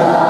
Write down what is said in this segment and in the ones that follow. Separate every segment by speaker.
Speaker 1: Amin.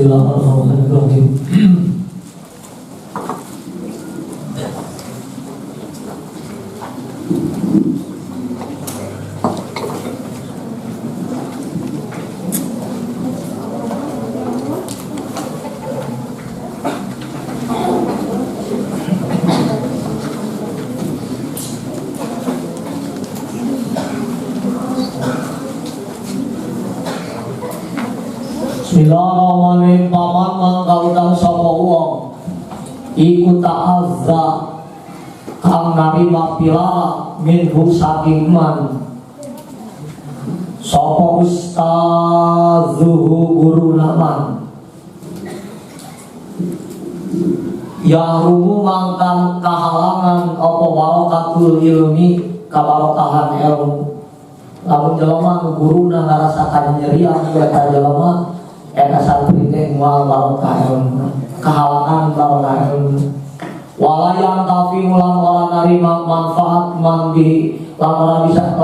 Speaker 1: Bismillahirrahmanirrahim. Bismillahirrahmanirrahim. Paman mangkaudang sapa wong iku ta'azza kang narima pilara minhu saking man sapa ustazuhu guru naman yahrumu mangkang kahalangan apa barakatul ilmi kabarokahan ilmu. Lamun jelema nu guruna ngarasakan nyerian eta jelema eta santri teh moal barokah ilmu kahalangan barokah ilmu walayan tafi ulang ora narima manfaat man bi ora bisa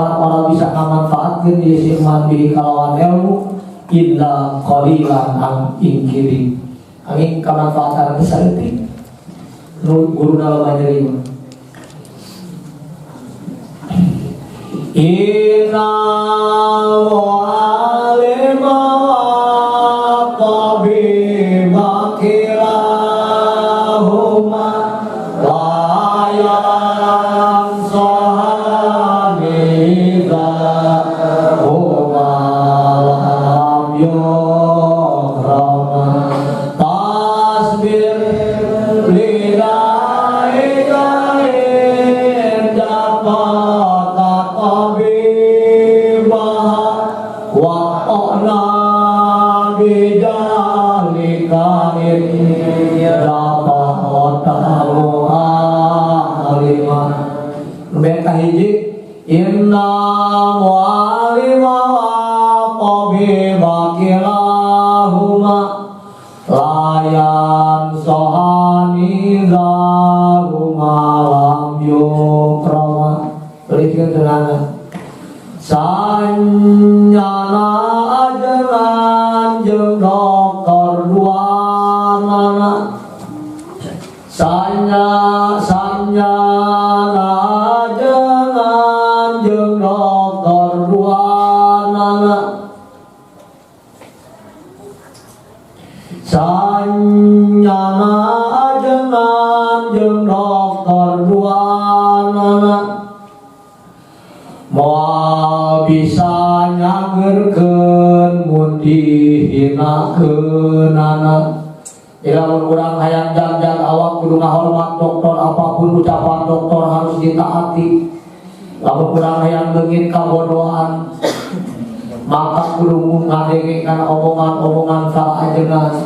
Speaker 1: ngamanfaatkeun di sing man bi kalawan ilmu illa qalilan an ingkiri angin kamanfaatan teh saeutik nu guruna loba nyerima. Inna mu'alima wa tabima kilahuma layan sahani huma lam yukrama tasbir lidai kain dapat wa'na bijalika dapahu aliman beta hiji inna mu'alima wa tabiba kilahuma layan sohani zahuma lam yukrama berikan tenang sanyana ajaran jeung dokter duanana sanyana ajaran jeung dokter duanana sanyana ajaran jeung dokter duanana moal bisa nyagerkeun mun dihinakeun anak. Lamun urang hayang jangan awak kudu ngahormat dokter, apapun ucapan dokter harus ditaati. Lamun urang hayang leungit kabodohan maka kudu ngadengekan omongan-omongan ka ajengan.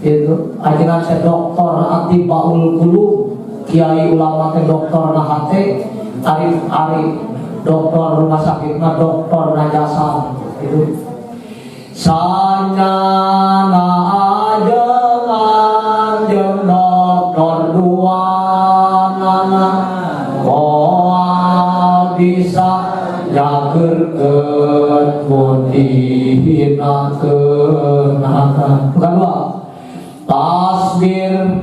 Speaker 1: Itu ajengan se dokter atibaul qulub, kiai ulama teh dokter na hate, arif dokter rumah sakit mah dokter najasa itu sanyana ajengan jeung dokter duanana moal bisa nyageurkeun mun dihinakeun bukan dua tasbir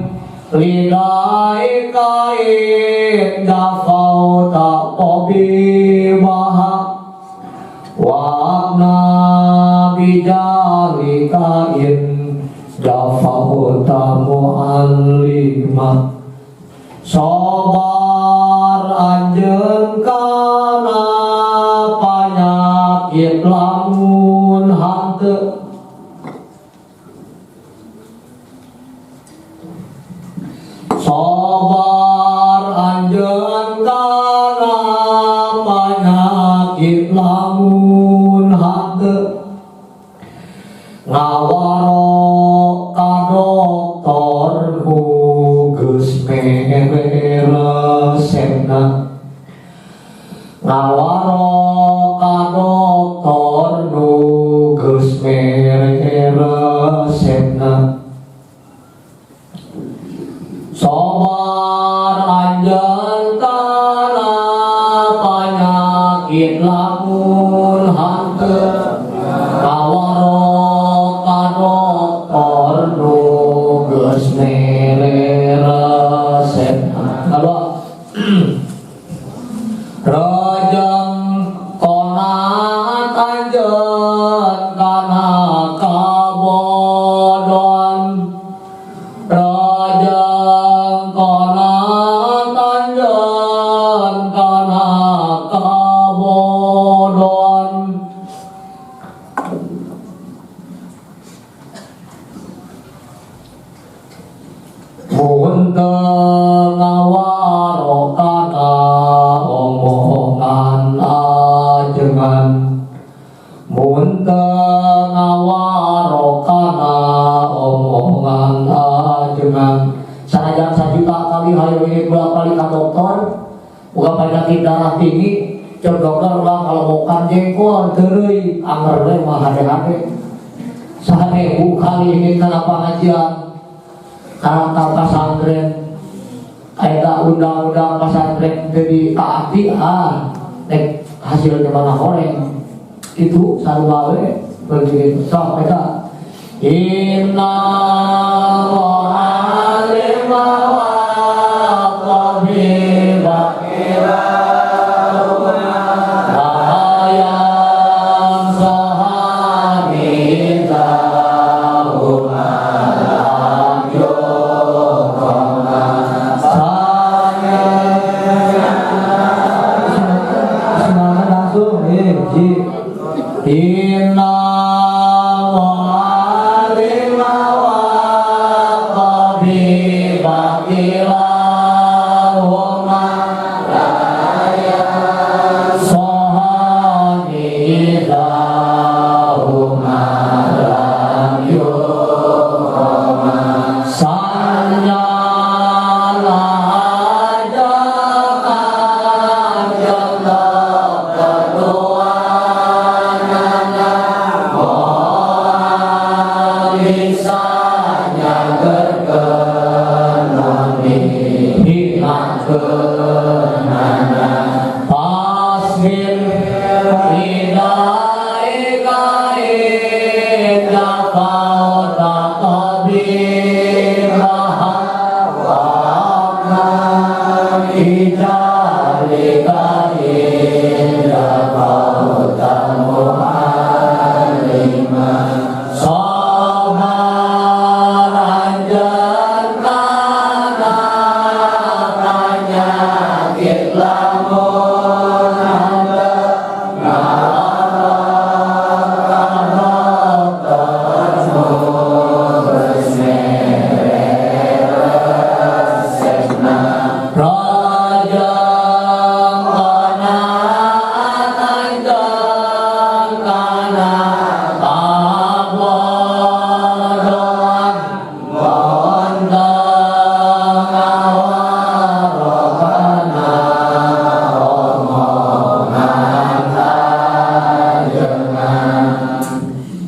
Speaker 1: lidai kain dafau tak tabibaha wa'na bijalika in dafau tak mu'allimah sabar anjeun kana panyakit lamun hanteu sabar anjeun kana panyakit lamun hanteu ngawaro ka dokter hu geus mere resepna ngawaro ka dokter nu geus mere resepna sabar mun teu ngawarokana omongan ajengan mun teu ngawarokana omongan ajengan sanajan 1 juta kali hayu ini bolak balik ke dokter bukan penyakit darah tinggi cek dokter ulah kalau bukan jengkol teureui anger we mah hade-hade 1000 kali ini kana pengajian karena pesantren ada undang-undang pesantren jadi taati nek hasilnya mana goreng itu sarua we begitu sok eta inna wa'alima wa qabiba inna wa'alima wa qabiba ilahumma raya sohani ilahumma rayu sanya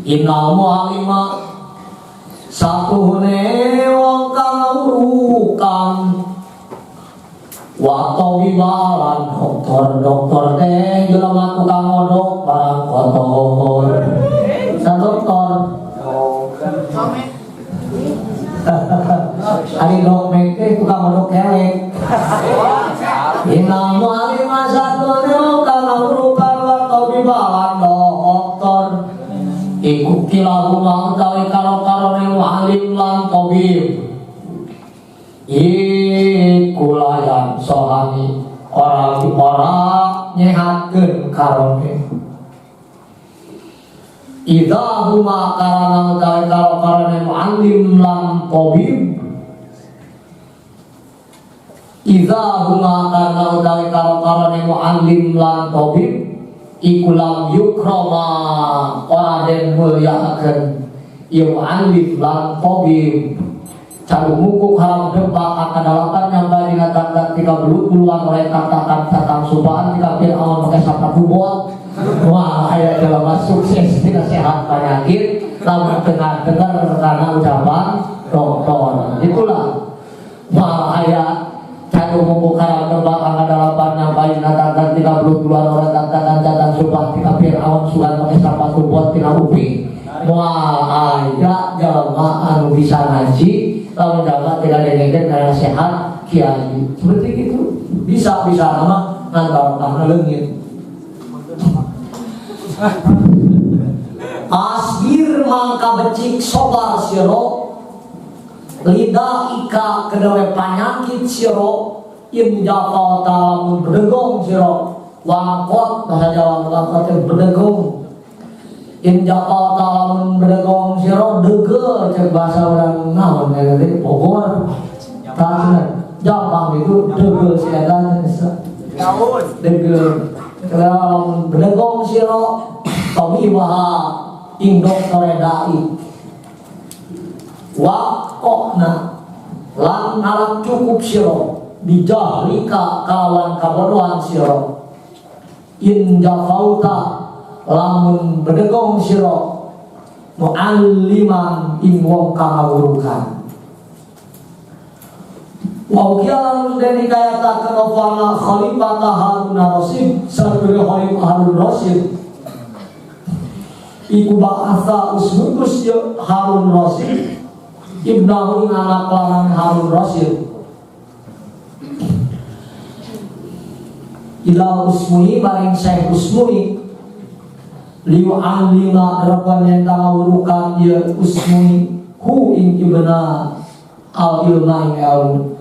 Speaker 1: innal mu'alima satuhune wong kang urukang wa tawibalan dokter teh jelema tukang ngodok barang kotor sa dokter ari dokter teh tukang ngodok kelek innal mu'alima satuhune wong kang urukang wa tawibalan dokter iku kilahuma utawi karo-karone mu'alim lan tabib iku layan sohani orang nyehatkeun karone idza huma karana utawi karo-karone mu'alim lan tabib idza huma karana utawi karo-karone mu'alim lan tabib iku lam yukrama ora den mulyakeun ieu alif lan tabib calu mukuk haram debak akadalakan nyamba dina tanda 30-an oleh katakan tatang subaan tika Fir'aun pakai sapa kubot wah aya jelema sukses tina sehat penyakit lamun dengar karena ucapan dokter itulah wah aya calu mukuk haram debak akadalakan nyamba dina tanda 30-an oleh katakan tatang subaan tika Fir'aun sugan pakai sapa kubot tina upi wah aya jelema anu bisa ngaji lalu dapat tidak dengerin karena sehat kiai seperti itu bisa nama ngantar karena leungit asbir mangka becik sobar siro lidah ika kedawe panyakit siro im japa tamun berdegong siro wangkot bahasa Jawa wangkot berdegong in japa tamun berdegong siro dege cek bahasa orang naon ya tadi Bogor Degem kalau bedegong siro tawibaha indok toredai wakokna lan ngalak cukup siro bijahrika kawan kabodohan siro in jafauta lamun bedegong siro mu'alliman ing wong kangawurukan wa ukialan dan dikayatakan ofana Khalifah Harun Rasid sebagai Khalifah Harun Rasid iku ba'atha usmutus Harun Rasid ibnahu ing anak lanang Harun Rasid ila usmui maring Syekh Usmui liwa'an lima harapan yang tangawurukan dia usmui hu ing ibna al-ilma ing ilmu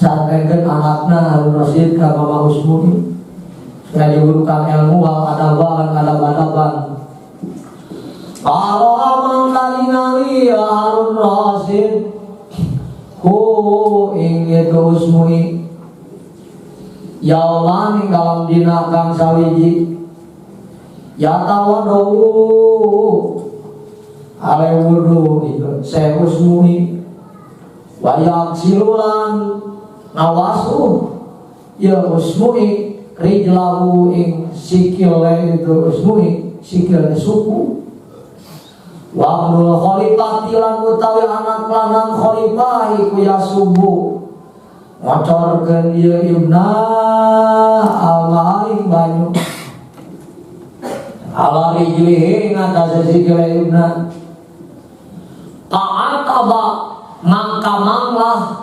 Speaker 1: sampaikan anaknya Harun Rasid ke Mama Usmui supaya diurukan ilmu wal adaban adab-adaban kalau amang kali-kali ya Harun Rasid hu ing itu Usmui yauman ing dalam dina kang sawiji ya tawadu ale wudu itu Syekh Usmui wayak silulan nawasu ya Usmui rijlahu ing sikile itu Usmui sikile suku wa abdul khalifah tilan utawi anak lanang khalifah iku ya subuh ngocorkeun ieu ibna al-ma'alim banyu ala rijlihi ngatas sikile ibna ta'ataba mangkamanglah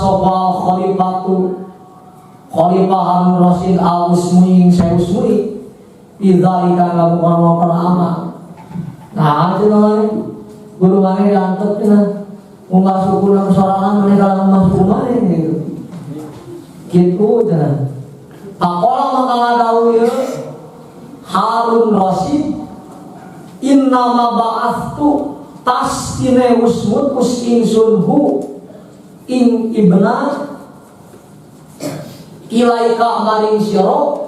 Speaker 1: sopa Khalifah Harun Rasid al-Usmui Syekh Usmui idzalika lamun pernah nah itu namanya guru mana diantep cenah munggah suku nang sorangan mereka kalau masuk mana gitu cenah pakola maka ngadawu ieu Harun Rasid innama ba'astu tasine usmut ingsunhu ing ibna ilaika maring sira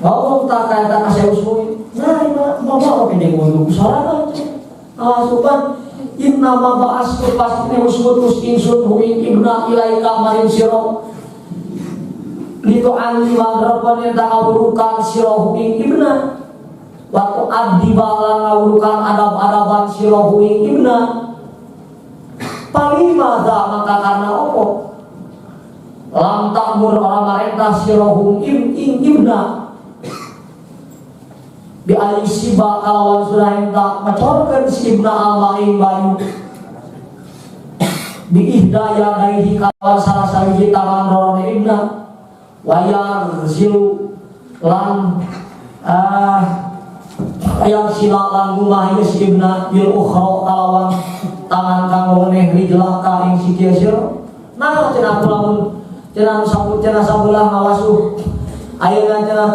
Speaker 1: mau tak kaya kasih Usmui nah mau pendek ngomong sorangan awasupan innama ba'astu tasine usmut ingsunhu ing ibna ilaika maring sira itu anlima harapan yang tak ngawurukan sira ing ibna waktu abdi bala ngawurukan adab-adaban sira ing ibna paling mada maka karena opo lam takmur orang marentah sira ing ibna bi alisiba kalawan surah enta macorkeun si ibna al-ma'in bayu bi ihdaya daihi kalawan salah sawiji tangan rorone ibna wayar zilu lan ayam silalan rumah ini si ibna bil ukhra kalawan tangan kang weneh rijlaka ing sikil sira nah cenah lamun cenah sabelah ngawasuh ayeuna cenah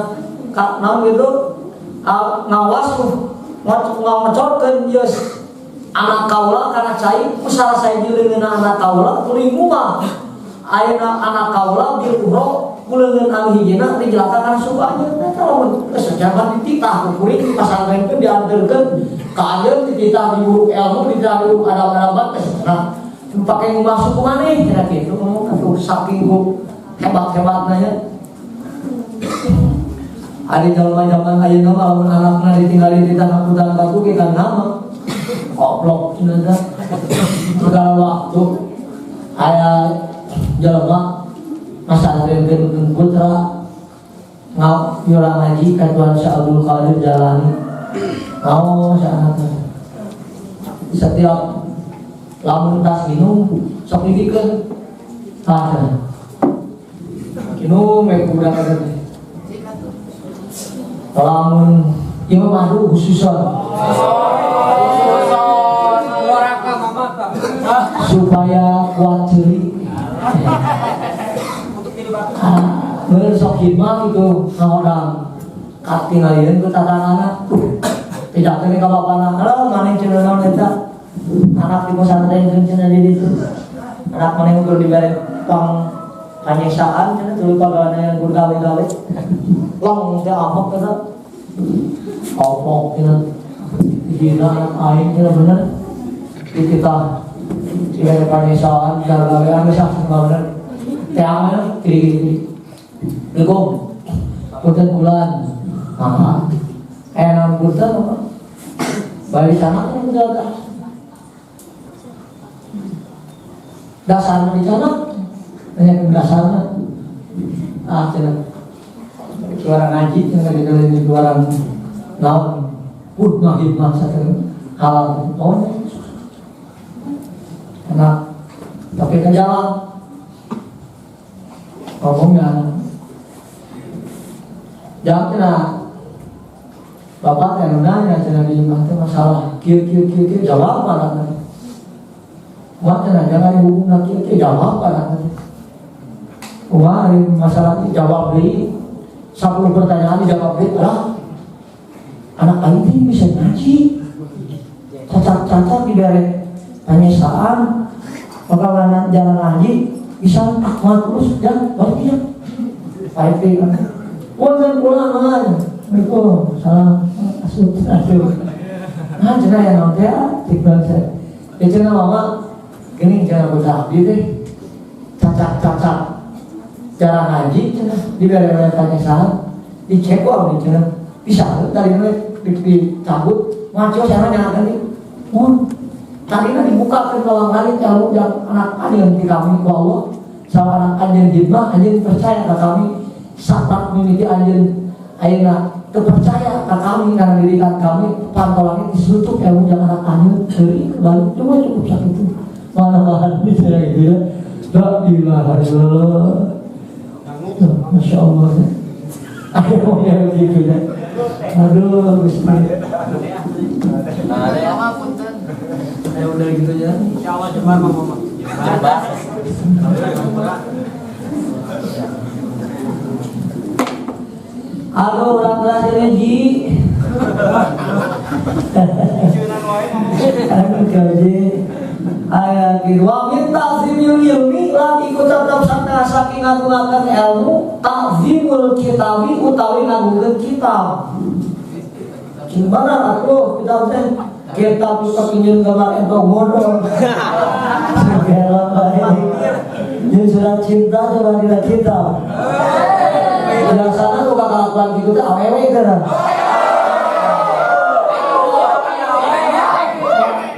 Speaker 1: naon gitu ngawasuh ngocorkeun ieu anak kaula kana cai usaha saya dileungeun anak kaula kuring mah ayeuna anak kaula bil ukhra kuleungeun anu hijina rijlaka kana subahnya eta lamun sejabat dititah kuring pasantren teh dianterkeun ka ajeun dititah di guru ilmu dititah di guru adab-adaban nah pake ngubah suku maneh kira kitu ngomong atuh saking hebat-hebatna nya ari zaman ayeuna mah lamun anakna ditinggali di tanah hutan batu ge kan nama goblok cenah segala waktu aya jelema masantren teh putra nyurang ngaji ka Tuan Syekh Abdul Qadir Jalani saanatna setiap lamun tas minum sok dipikeun ada minum make budak ada lamun ieu madu khususan supaya kuat ceuri bener sok hikmah itu ngahodang katingalieun ku tatanana tidak kene ka bapana maneh cenah naon eta anak di pesantren cenah di ditu anak mana yang udah diberi pang kanyesaan cenah tuluy pagawean yang udah gawe-gawe long teh apa kana opok cenah dina anak aing cenah bener di kita diberi kanyesaan gawe-gawean geus bener teh aman kiri-kiri Legong punten bulan enak punten balik sana kan menjaga dasarnya di sana banyak dasarnya cina suara ngaji cina di suara naon pun hikmah satu halal enak tapi ke jalan ngomongnya jangan cina bapak yang nanya cina di rumah itu masalah kieu jawab mana bapak cina jangan dihubung kieu jawab mana wah masalah itu jawab beli 10 pertanyaan dijawab beli lah anak ini bisa ngaji cacat diberi penyesaan maka jalan ngaji bisa akmal terus dan baru dia baik kan punten pulang aja Assalamualaikum salam asuh nah cenah ya naon teh tikbal saya ya cenah mama geuning cenah budak abdi teh cacat cara ngaji cenah dibere penyesaan dicek wae cenah bisa dari dicabut ngaco sana jangan tadi tadi dibuka ke lowongan ilmu yang anak anjeun di kami ku Allah sama anak anjeun hikmah anjeun percaya ke kami sapat mimiti anjeun ayeuna teu percaya ka kami karena didikan kami pantolannya disutup ilmu yang anak anjeun deui balik cuma cukup sakitu mana-mana bisa gitu ya la ilaha illallah Masya Allah akhirnya begitu ya aduh bismillah ya udah gitu ya insyaallah jemar mama aduh orang kelas ini Ji aduh kaji ayat wa min ta'zimil ilmi lan iku tetep saking ngagungaken ilmu ta'zimul kitabi utawi ngagungaken kitab gimana atuh kitab teh kitab itu pinjam gambar entong modal segala jadi surat cinta coba tidak kitab biasanya tuh kakak gitu tuh awewe kan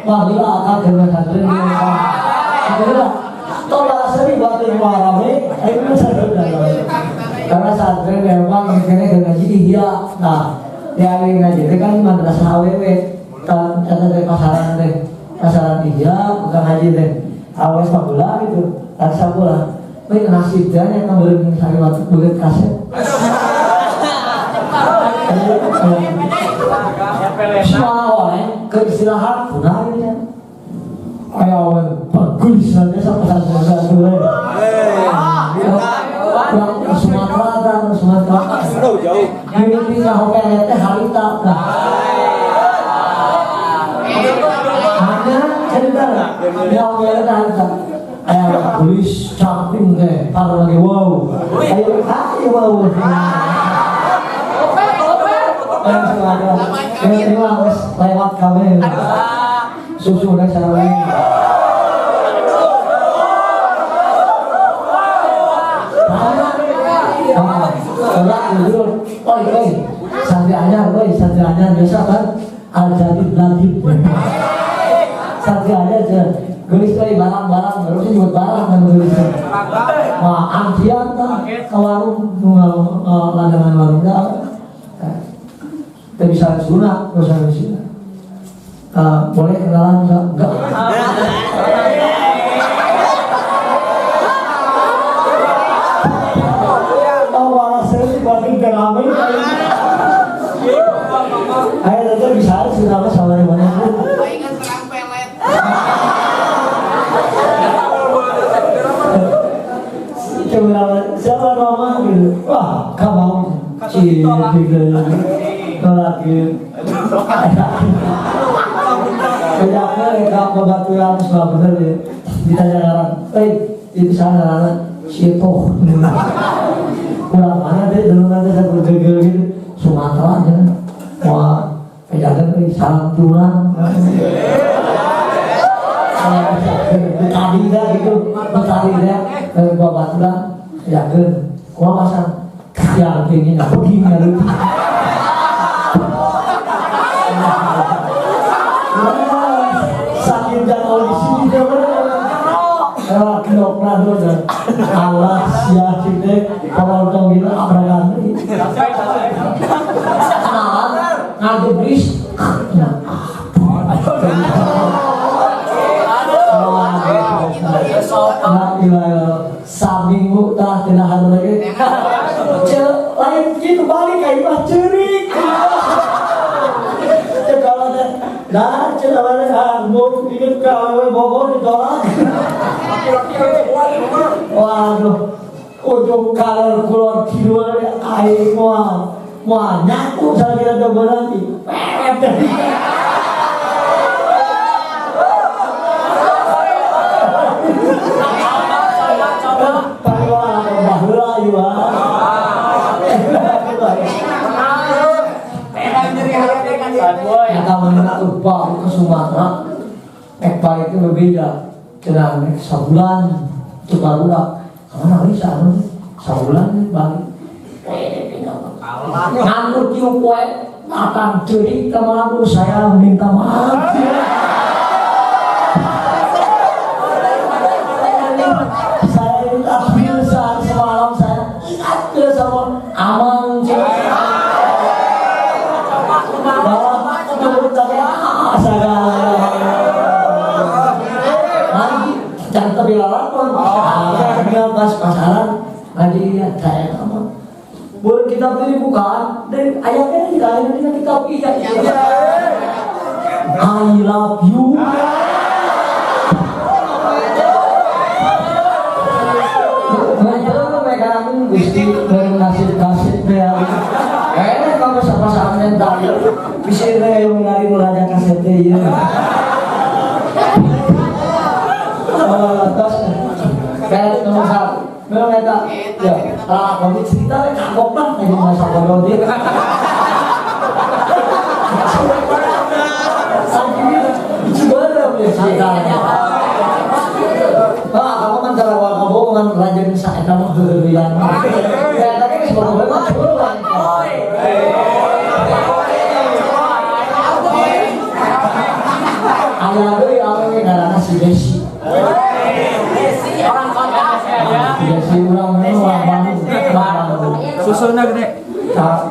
Speaker 1: wah bila akan dengan hadrin sebenarnya tolak sering buat rame itu sadar karena sadar memang mikirnya dengan jadi dia nah dia ngaji itu kan madrasah awewe kan dari pasaran dia bukan ngaji deh awal sebulan gitu tak sebulan baik nasibnya yang beli sari waktu beli kaset semua ke istirahat punah ya ayo bagus saja sampai selesai dulu Sumatera jauh ini tinggal hotel teh harita hanya cerita yang mereka harita ayo tulis camping deh kalau lagi wow ayo wow ini harus lewat kami susu dan sarawak santri anyar biasa kan al-jadid ladib santri anyar aja gelis kali barang-barang harusnya buat barang kan gelisnya wah antian kan ke warung ladangan warung kita bisa sunat boleh kenalan enggak ayo tetap bisa sudah sama yang mana ingat serang pelet coba siapa nama gitu wah kamu ciri lagi kejaknya mereka membatu yang sudah benar ya ditanya itu sana siapa kurang mana deh dulu nanti saya bergegel gitu Sumatera aja wah pejagan salam turang tadi dah gitu tadi dah bawa tulang pejagan gua pasang yang tingginya begini lu sakit dan audisi juga kenok nado dan Allah siap sih kalau dong gitu abragan kenalan ngadu bris saminggu dah kena hari lagi lain gitu balik kayak mah cerik kalau dah cerita balik mau bikin kau Bogor ditolak waduh ujung kalau keluar kidul air mual nyatu saya kira coba nanti kita mengatur balik ke Sumatera balik itu berbeda dengan sebulan itu baru lah karena bisa sebulan balik ngantur tiup kue akan cerik kemana saya minta maaf saya minta saat semalam saya ingat ke sama aman jangan terbilang pun pas pasaran ngaji saya sama boleh kita beli bukan dari ayatnya kita pilih I love you mereka mesti kasih kayaknya kalau sama-sama mental bisa yang lari meraja kasetnya ya terus kayak nomor satu memang mereka ya kalau kami cerita kagok lah kayak masa bodoh dia kamu kan cara kamu kan raja bisa kamu berlian kayak tadi sebelum ayah si Desi orang Desi orang bangun susunya gede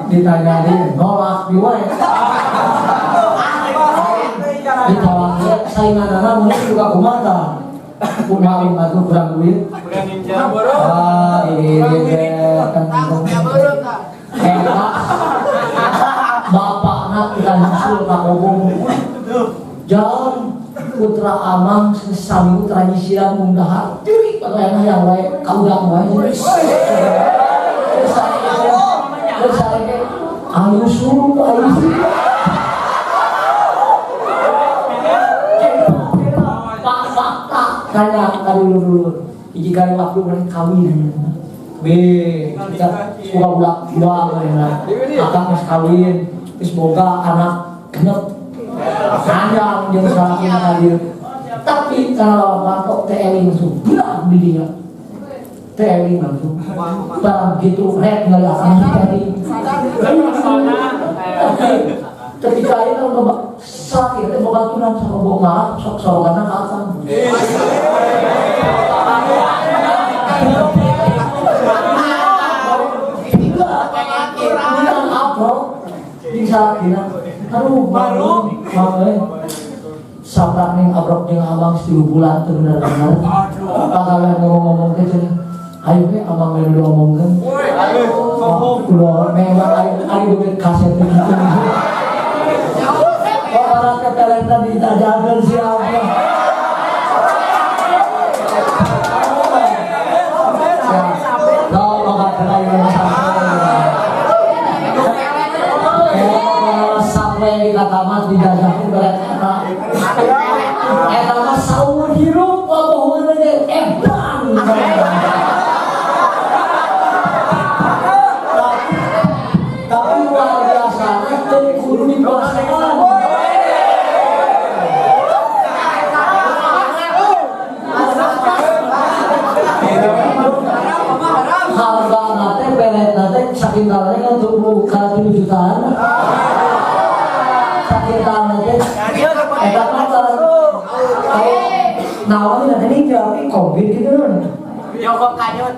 Speaker 1: ditanyain nolak diwai ditolak saingan anak mungkin juga kumata kumain itu kurang duit ini enak bapak anak kita nyusul kakobong jalan putra amang sami putra nyisiran mundahar diri atau yang wae kaudang wae terus ayo suruh pak tanya dulu jika waktu mereka kawin B kita suka budak akan mas kawin terus boga anak genep panjang yang salah hadir tapi kalau batok TLI langsung bilang di dia TLI langsung barang gitu red nggak akan dicari ketika itu kalau sakit itu baturan sama boga sok karena akan bisa bilang aduh malu sabrak nih abrok jeung abang 10 bulan teu bener-bener bakalan ngomong ke cenah ayo ge abang melu ngomongkeun memang ari duit kaset gitu orang ketelenta ditajakeun siapa di katamat dijajahin oleh anak Eta mah saumur hirup wabuhun ge edan. Tapi luar biasa teh kudu diproses. Harga nate pelet nate saking kalanya kan tuh kala 7 jutaan. Saking kalanya eta mah naon tadi tapi covid gitu kan.
Speaker 2: Joko kanyut.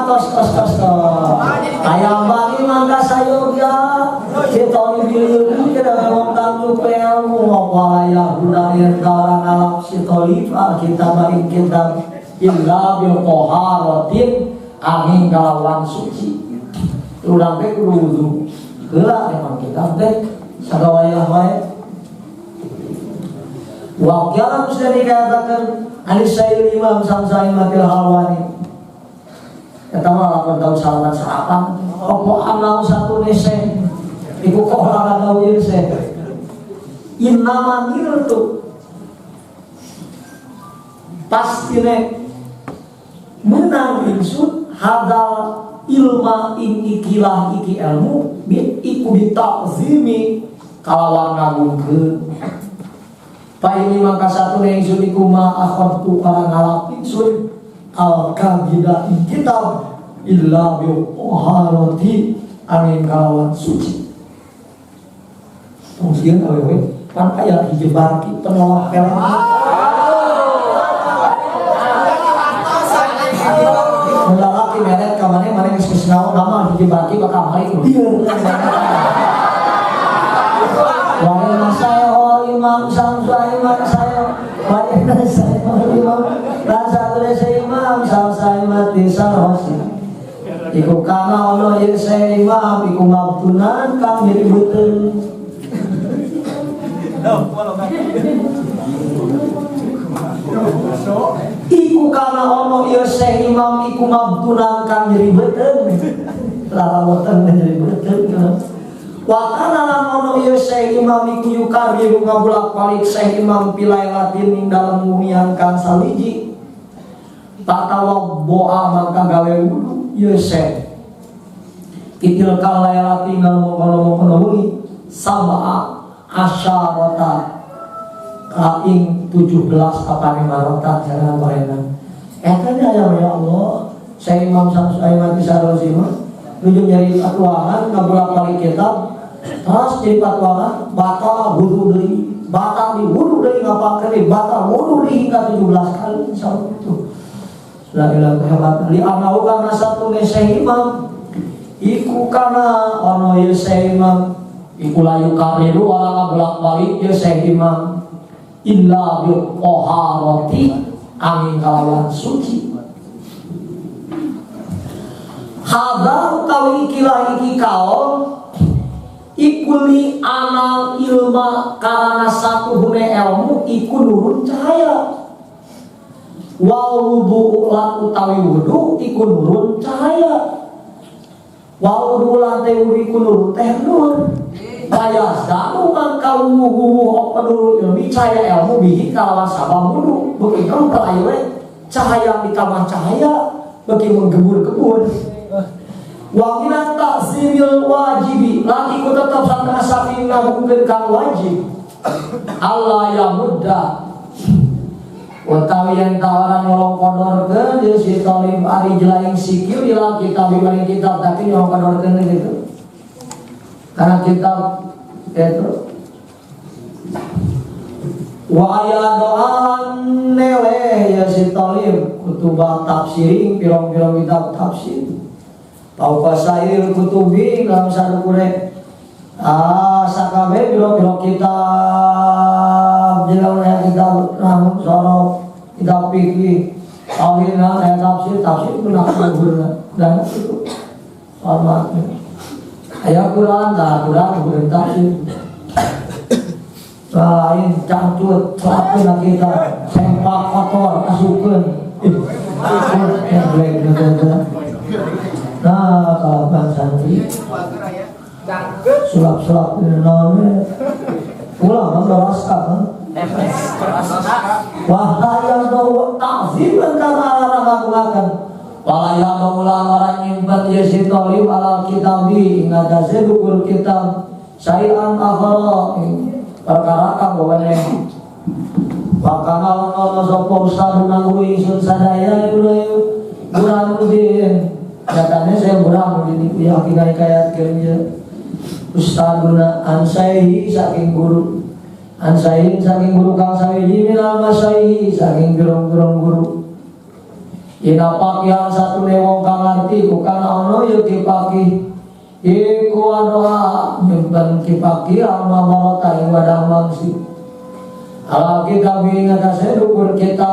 Speaker 1: Tos. Ayam bagi mangga sayurnya. Kita ini kita ngomong tamu pelmu apa ya budaya darang alam sitolifah kita bagi kita illa bil taharatin angin kalawan suci. Ulang teh kudu wudu. Heula memang kita teh sadawaya wae. Wa qala sudah dikatakan Al-Sayyid Imam Samsai Matil Halwani. Kata malah tahu salaman sarapan. Opo amal satu nese. Iku kok olahraga ieu se. Innama nirtu. Pastine menang insud hadal ilma ing ikilah iki ilmu iku ditakzimi kalawan ngagungkeun. Paini mangka satu insud iku ma akhadtu kana ngalap insud al-kabida kitab illa bi'uharati angin kalawan suci. Kemudian awewe kan aya dijebaki penolak pelet. Menolak melet kamane mane geus naon nama dijebaki bakal balik dieu. Wa saya Imam Samsai Imam saya wajibna saya Imam rasa tulis Imam Samsai mati sarosi. Iku kana ono ieu saya Imam iku mabtunan kang diribeuteun. Iku kana ono ieu saya Imam iku mabtunan kang diribeuteun. Lalawotan diribeuteun. Wa kana lan ono ieu Syekh Imam iku yukabiru ngabulak-balik Syekh Imam pilailatin ing dalem mumian kang saliji. Tatawabboa maka gawe wudu ieu Syekh. Itil kalailati ngomong-ngomong wengi sab'a asyarata ing 17 apane marota jangan barengan. Eta ya Allah, Syekh Imam Samsai mati sarosi mah nuju nyari atuangan ngabulak-balik kitab terus jadi patuangan batal wudu deui batal di wudu deui ngapakeun deui batal wudu deui hingga 17 kali insyaallah itu la ilaha illallah li anau kana satu Syekh Imam iku kana ono ieu Syekh Imam iku layu kariru wala ngabulak-balik ieu Syekh Imam illa bi taharati angin kalawan suci. Hadar utawi ikilah iki kaon ikuli amal ilma karena satu hune ilmu iku nurun cahaya. Wal wudu lan utawi wudu iku nurun cahaya. Wal wudu lan teh iku nurun teh nur. Bayas danu mangka wudu apa nurun ilmi cahaya ilmu bihi kalawan sabab wudu. Beuki kan pelayu cahaya ditambah cahaya bagi menggembur-gembur. Wa minat ta'zimil wajibi lan iku tetep sangka saking ngagungkeun kang wajib Allah ya mudah utawi yang tawaran nyolong kodorkeun di si Talib ari jelaing sikil ila kitab dibanding kitab tapi nyolong kodorkeun gitu karena kitab itu wa aya doalan nele ya si Talib kutubah tafsiring pirong-pirong kitab tafsir Pauka sair kutubi dalam satu kure sakabe biro-biro kitab jelasnya kitab namun sorok kitab fikih awalnya tafsir benar dan itu hormat ayat Quran dah Quran tafsir lain cangcut selain kita sempak kotor Nah, kawan santri sulap-sulap ini namanya ulang kan wahayang doa ta'zim antara orang-orang walayang ulang orang nyimpan yasitoli walal kitabi ingat sebukur kitab sayan akhara perkara kang bawane wakana ono sapa ustaz nanggu ingsun sadaya iku Burhanuddin katanya saya Burhanuddin ya kaya Ustaduna ansaihi saking guru ansaihin saking guru kang sawiji minal masaihi saking gerong-gerong guru ina pakihan satu wong kang ngerti bukan ono ya dipaki iku doa nyimpen kipaki alma marota ing wadah mangsi ala kita bingat saya dukur kita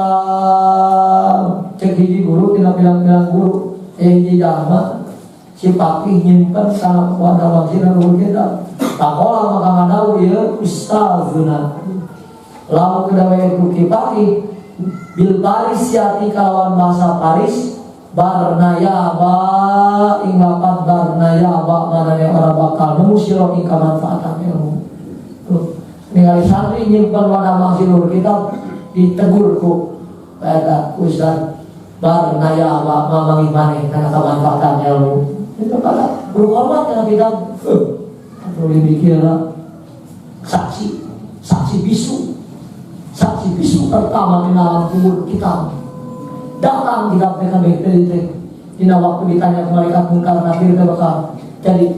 Speaker 1: cek hiji guru tina bilang-bilang guru hiji jama si paki nyimpen kana wadah mangsi dan dukur kita takola maka ngadawu ya ustazuna lalu kedawai itu kipaki bil Paris yati kalawan bahasa Paris barnayaba ingapat barnayaba manane ora bakal nemu sira ing kamanfaatan ilmu tuh ningali santri nyimpen wadah mangsi nur kita ditegur ku eta ustaz barnayaba mamangi maneh kana kamanfaatan ilmu itu kata berhormat kana kita perlu dikira saksi bisu pertama di dalam kubur kita datang tidak mereka baik-baik dina waktu ditanya ke malaikat munkar nakir ke bakal jadi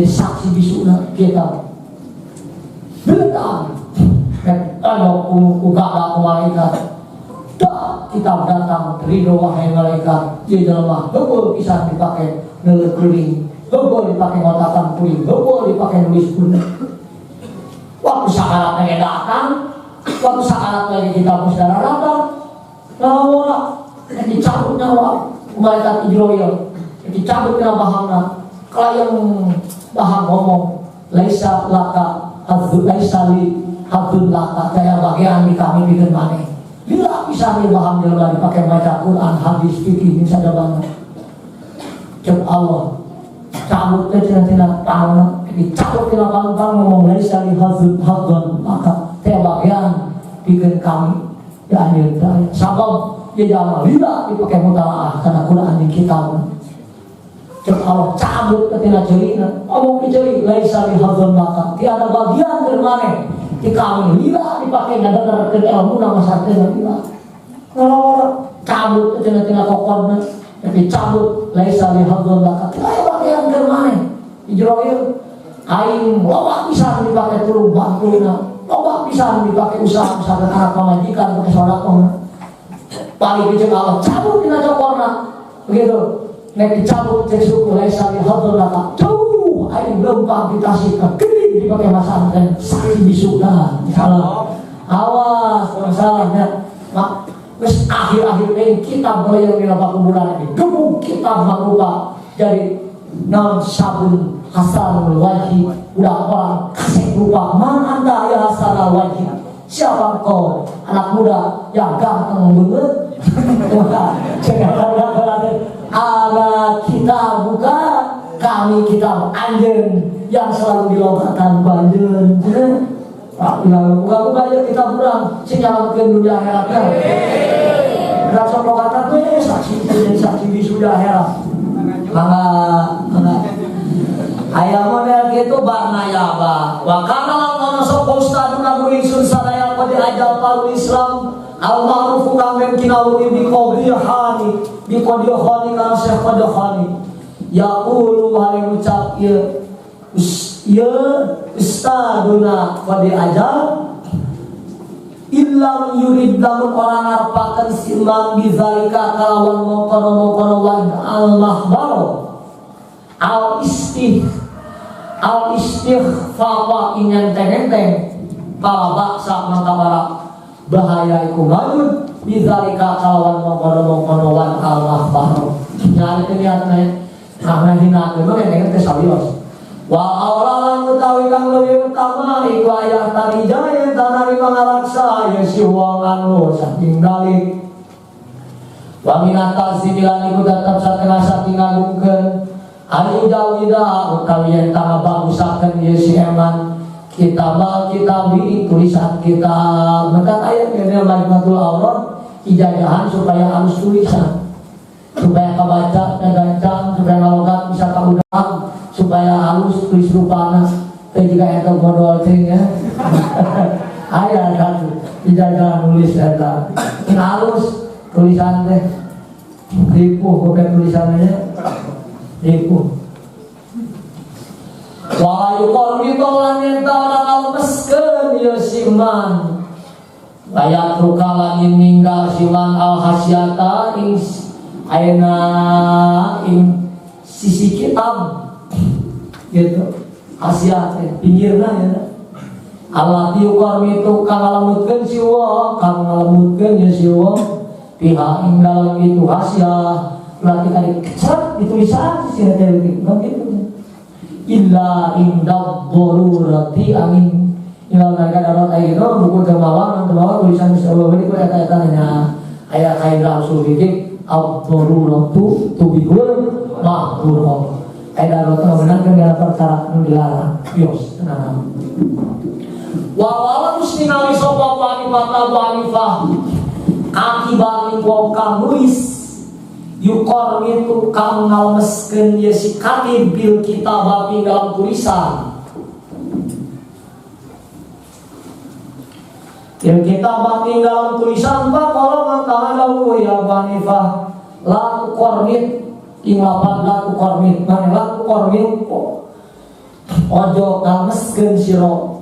Speaker 1: saksi bisu kita datang gak malaikat kita datang ridho wahai malaikat di dalam gak bisa dipakai neler kering gak boleh dipakai ngotakan kuning gak boleh dipakai nulis kuning waktu sakarat lagi datang waktu sakarat lagi kita musdara datang kalau orang dicabut nyawa malaikat Ijroil dicabut nyawa bahanna kalau yang bahan ngomong laisa laka hadzul laisa li hadzul laka kayak bagian di kami bikin maneh bila bisa nih bahan jalan dipakai baca Quran hadis fikih misalnya banget cek Allah cabut ke tina tangan dicabut tina pangkang ngomong laisa li hadzul maka kayak bagian bikin kami ya anjir sabab dia jangan lila dipakai mutalaah karena Quran yang kita cek Allah cabut ketina cerita ngomong ke cerita laisa li hadzul maka tiada bagian dari mana di kami lila dipakai ngadar ke ilmu nama satria lila kalau cabut ketina kokon tapi cabut laisa li hadzul maka tiada bagian dari mana Ijroil aing loba bisa dipakai turun bantuna loba bisa dipakai usaha misalkan anak pemajikan pakai sodakon paling bijak Allah cabut dina cokorna begitu nek dicabut cek suku laisa li hadzul maka jauh aing lempang ditasi kekering dipakai masantren saksi bisuda insyaallah awas masalahnya mak wis akhir-akhir ini kitab yang dina kuburan ini gebuk kitab mangrupa jadi non sabun hasanul wajhi udah orang kasih rupa man anda ya hasanul wajhi siapa kau anak muda yang ganteng banget ala kita buka kami kitab anjen yang selalu dilogatan banjen buka-buka aja kita pulang sinyalakan dunia akhiratnya rasa logatan tuh saksi wisuda akhirat mangga aya model gitu barnayaba wa kana lan sapa ustadun abu ingsun sadaya qad ajal paru Islam al ma'ruf kang men kinawi bi qadhihani kan syekh qadhihani yaqulu wa ucap ya ustaduna qad ajal illam yurid lamun orang ngarepaken simbang bizalika kalawan mongkono-mongkono wa al mahbaro al istighfafa inyan teng-teng kala baksa mangkabara bahaya iku ngajud bizalika kalawan mongkono-mongkono wan al mahbaro nyari niatna karena hina memang yang teh sabios wa awalan utawi kang leuwih utama iku ayah tarijaya tanari pangaraksa ya si wong anu saking dalik Wa minata similan iku tetep satengah saking ngagungkeun anu jawida utawi yen tangga bagusakeun ieu si eman kitabal kitabi tulisan kitab maka aya kene Majmuatul Awrad ijazahan supaya halus tulisan supaya kabaca gancang supaya ngalogat bisa kaudang supaya halus tulis rupana teh juga eta modal teh ya aya kan ijazahan nulis eta halus tulisan teh ripuh bukan tulisannya ripuh wa yuqarritu lan enta ora kalmeskeun ya siman layak ruka lan ninggal siman al hasyata ing ayeuna ing sisi kitab gitu hasyat pinggirna ya Allah yuqarritu kang ngalemutkeun siwa kang ngalemutkeun ya siwa pihak ing dalam itu hasyah berarti kali kecap ditulisan sih ada begitu illa indad darurati amin illa mereka darat ayo buku kemawang tulisan Allah ini kok kata-katanya ayat kaidah usul fikih ad-daruratu tubihul mahdzurah kaidah darat menang kan perkara nu dilarang yos tenang wa wala muslimin sapa wa Hanifah akibat wong kang nulis yuqarritu kang ngalmeskeun ye si katib bil kitab dalam tulisan bil kitab dalam tulisan bakal maka lawu ya Hanifah la tuqarrit ing lapan la tuqarrit mane la tuqarrit ojo ngalmeskeun sira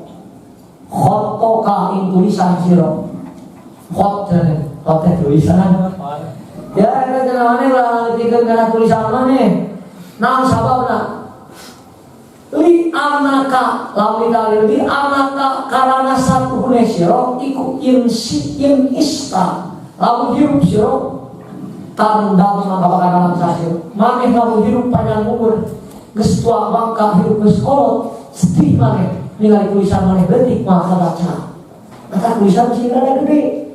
Speaker 1: khotoka ing tulisan sira khot pakai tulisan ya itu namanya lah tiga karena tulisan mana nah sababna li anaka lawi dalil li anaka karena satu nesiro iku in ista lalu hirup siro tanda maka bakal dalam sasir mana lalu hirup panjang umur gestua bangka hirup geskolot sedih mana nilai tulisan mana betik maka baca maka tulisan sih ada gede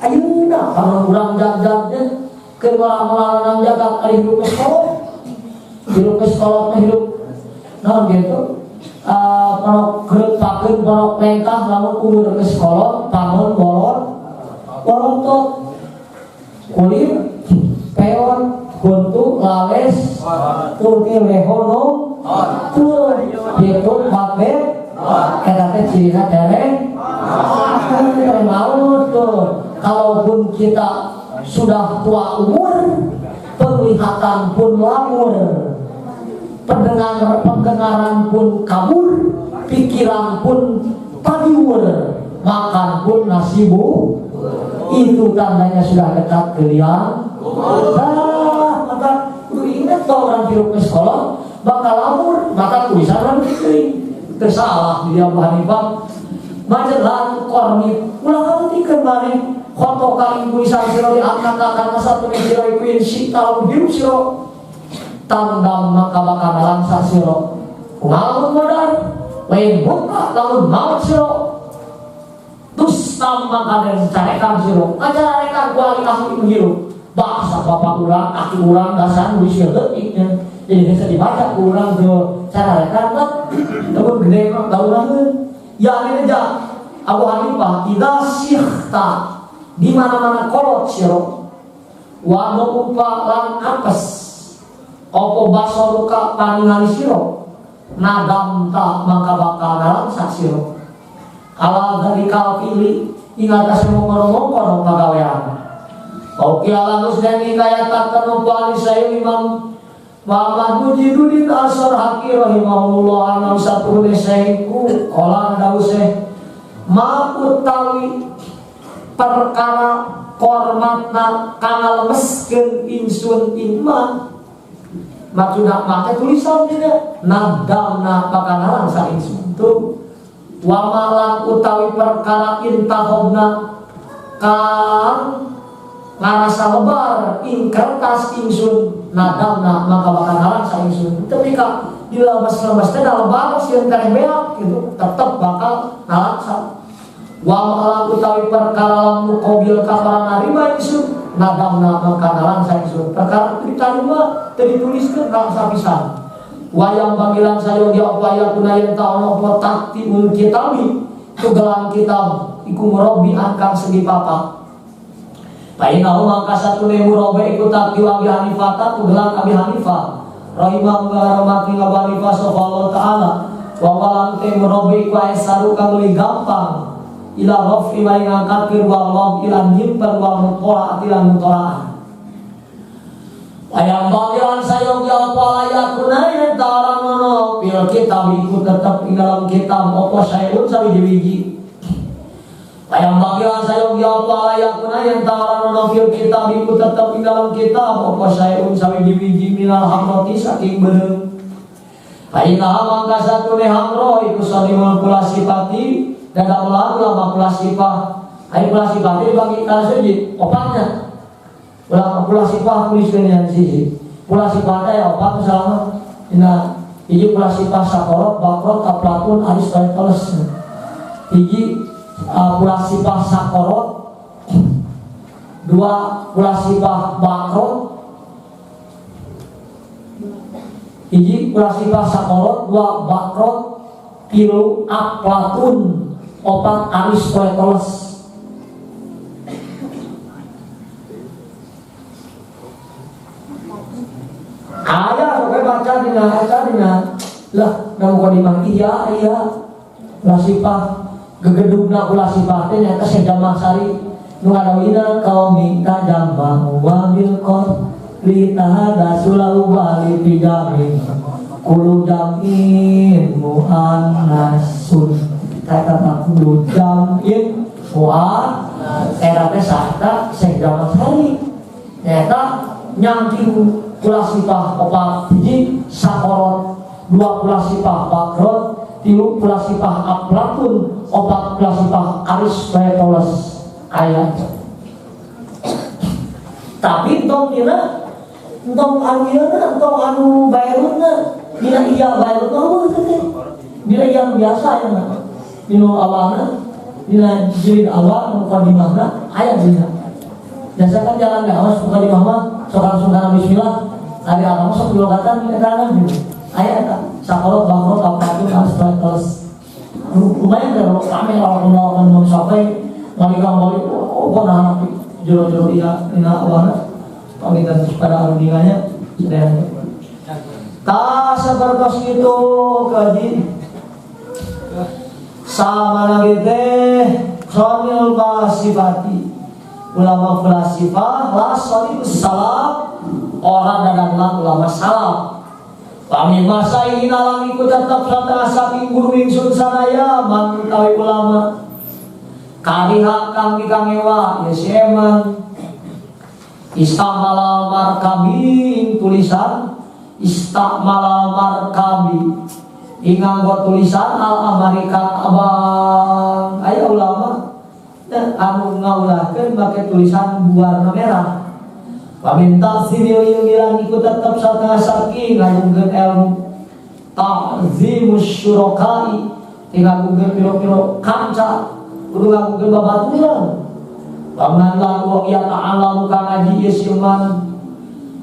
Speaker 1: ayeuna kalau urang jam-jamnya keur malam-malam jagat ari hidup sekolah hidup naon gitu panok geut pakeun panok lengkah lamun umur ke sekolah pangon bolot kulit peon guntu lales turki lehono tur gitu babet eta teh cirina dereng mau tuh kalaupun kita sudah tua umur, penglihatan pun lamur, pendengaran pun kabur, pikiran pun tadiur, makan pun nasibu, itu tandanya sudah dekat ke liang. Maka kudu ingat kalau orang hidup ke sekolah, bakal lamur, maka tulisan orang itu tersalah di Abu Hanifah. Majelah kornit, ulah kamu tiket bareng. Khoto kali tulisan siro di anak karena satu siro iku insi kalau hidup siro tandam maka bakal langsa siro ngalamun modal lain buka lamun maut siro terus maka dan carekan siro ngajarekan kualitas itu hidup bahasa bapak urang aki urang dasar nulis detiknya jadi bisa dibaca urang ke carekan kan namun gede kan tahu namun ya ini aja Abu Hanifah tidak sihta di mana-mana kolot siro wa nupa lan apes opo basoruka paningali siro nadam tak maka bakal nalangsa siro kalau dari kalpili ingat semua ngomong-ngomong pagawean oke alangus dan hikayatan numpali saya Imam Muhammad Mujidudin Asar Haki rahimahullah anam satu nesaiku kolang dauseh ma'utawi perkara kormatna kanal mesken insun iman maksudnya pakai tulisan tidak nadamna pakanalan sa insun itu wamalan utawi perkara intahobna kan ngarasa lebar in kertas insun nadamna maka pakanalan sa insun ketika dilemas-lemas tidak lebar siang tereh beak gitu tetap bakal nalan sa wa malang utawi perkara lamun qabil kafarana riba isu nagam-nagam kanalan saya suruh perkara diterima dituliskan kalau sapisan wayang panggilan saya dia upaya kunayan ta'ala apa takti kitabi tugelan kitab iku murabi angkang segi papa painahu mangka satune murabi iku takti Abi Hanifah tugelan Abi Hanifah rahimah ngaramati Abi Hanifah sallallahu ta'ala wa walang te murabi iku aisaru kang gampang ila rafi wa ngangkat wa ila nyimpen wa mutola'at ila mutola'at ayam bagian sayong ya paya kunaya taranono pil kitab ikut tetap di dalam kitab opo sayun sabi diwiji ayam bagian sayong ya paya kunaya taranono pil kitab ikut tetap di dalam kitab opo sayun sabi diwiji minal hamroti saking bereng aina mangka satune hamro iku sanimul kula sifati dan dalam ulama kula sifat ai kula sifati dibagi kana siji opatnya ulama pula sifat tuliskan yang sisi pula sifatnya ya opat misalnya ini pula sifat sakorot, bakrot, aplatun, Aristoteles ini pula sifat sakorot dua pula sifat bakrot ini pula sifat sakorot dua bakrot tilu aplatun opat Aristoteles ayah sampai baca dina lah namu kodimah iya lasipah gegedugna kula sifah teh nyata sedamah sari nu ngadawina kaum minta jambang wabil qor li tahada sulalu wali pijamin kulu jamin muannasun kata kulu jamin muannas era teh sahta sedamah sari nyata nyangking kula sifah opat hiji sakorot dua kula sifah bakrot tilu kula sifah aplatun opat kula sifah Aristoteles ayat tapi entong dina entong anu ieu entong anu baeruna dina iya baeruna dina yang biasa ya dina awalna dina jilid awal mukadimahna ayat dina biasa kan jalan gawas mukadimah sokang-sokang bismillah hari alam sok dilogatan keterangan gitu ayat tak sakolot bakrot apapun Aristoteles lumayan kalau kami orang mau sampai malikang balik kok nah jero-jero iya ina awana pamitan pada aruninganya sedang tak seperti itu kaji sama lagi teh sonil basifati ulama filasifah la salibus salam orang dadangna ulama salam pami masa ini nalang ikut tetap satengah saking guru ingsun sadaya man utawi ulama kariha kang dikangewa ya seman istamala markabi tulisan istamala markabi inganggo tulisan al Amerika abang aya ulama dan anu ngaulakeun make tulisan warna merah paminta siril yang bilang ikut tetap satengah saking ngajungkeun ilmu ta'zimus syurokai ngajungkeun piro-piro kanca kudu ngajungkeun babaturan paman lan wong ya ta'alam kang ngaji isiman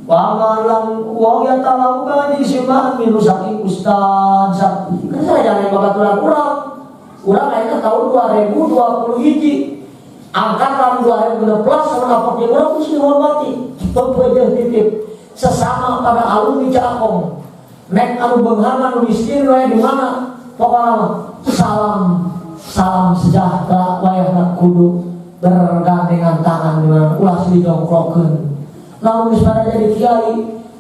Speaker 1: paman lan wong ya ta'alam kang ngaji isiman minu saking ustaz kan saya jangan babaturan urang ayeuna tahun 2021 angkatan 2016 sama apa yang orang mesti dihormati pembelajar titip sesama pada alumni Jakom nek anu beunghar anu miskin wae di mana pokoknya salam sejahtera wae kudu bergandengan tangan di mana ulah dijongkrokeun lamun geus pada jadi kiai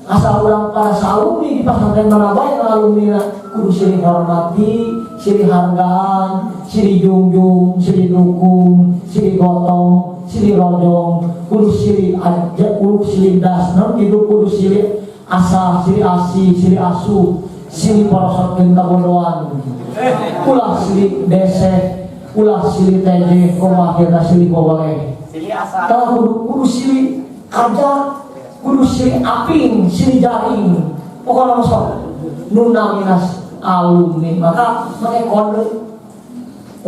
Speaker 1: asal urang para alumni di pesantren mana bae alumni kudu silih hormati silih hargaan silih jungjung silih dukung silih gotong silih rojong kudu silih aja kudu silih dasna kitu kudu silih asa silih asi silih asu silih porosotkeun kabodohan ulah silih desek ulah silih tejeh kumaha kita silih boleh silih asa tah kudu silih karja kudu silih aping silih jaring pokoknya masuk nuna minas alumni maka mereka kode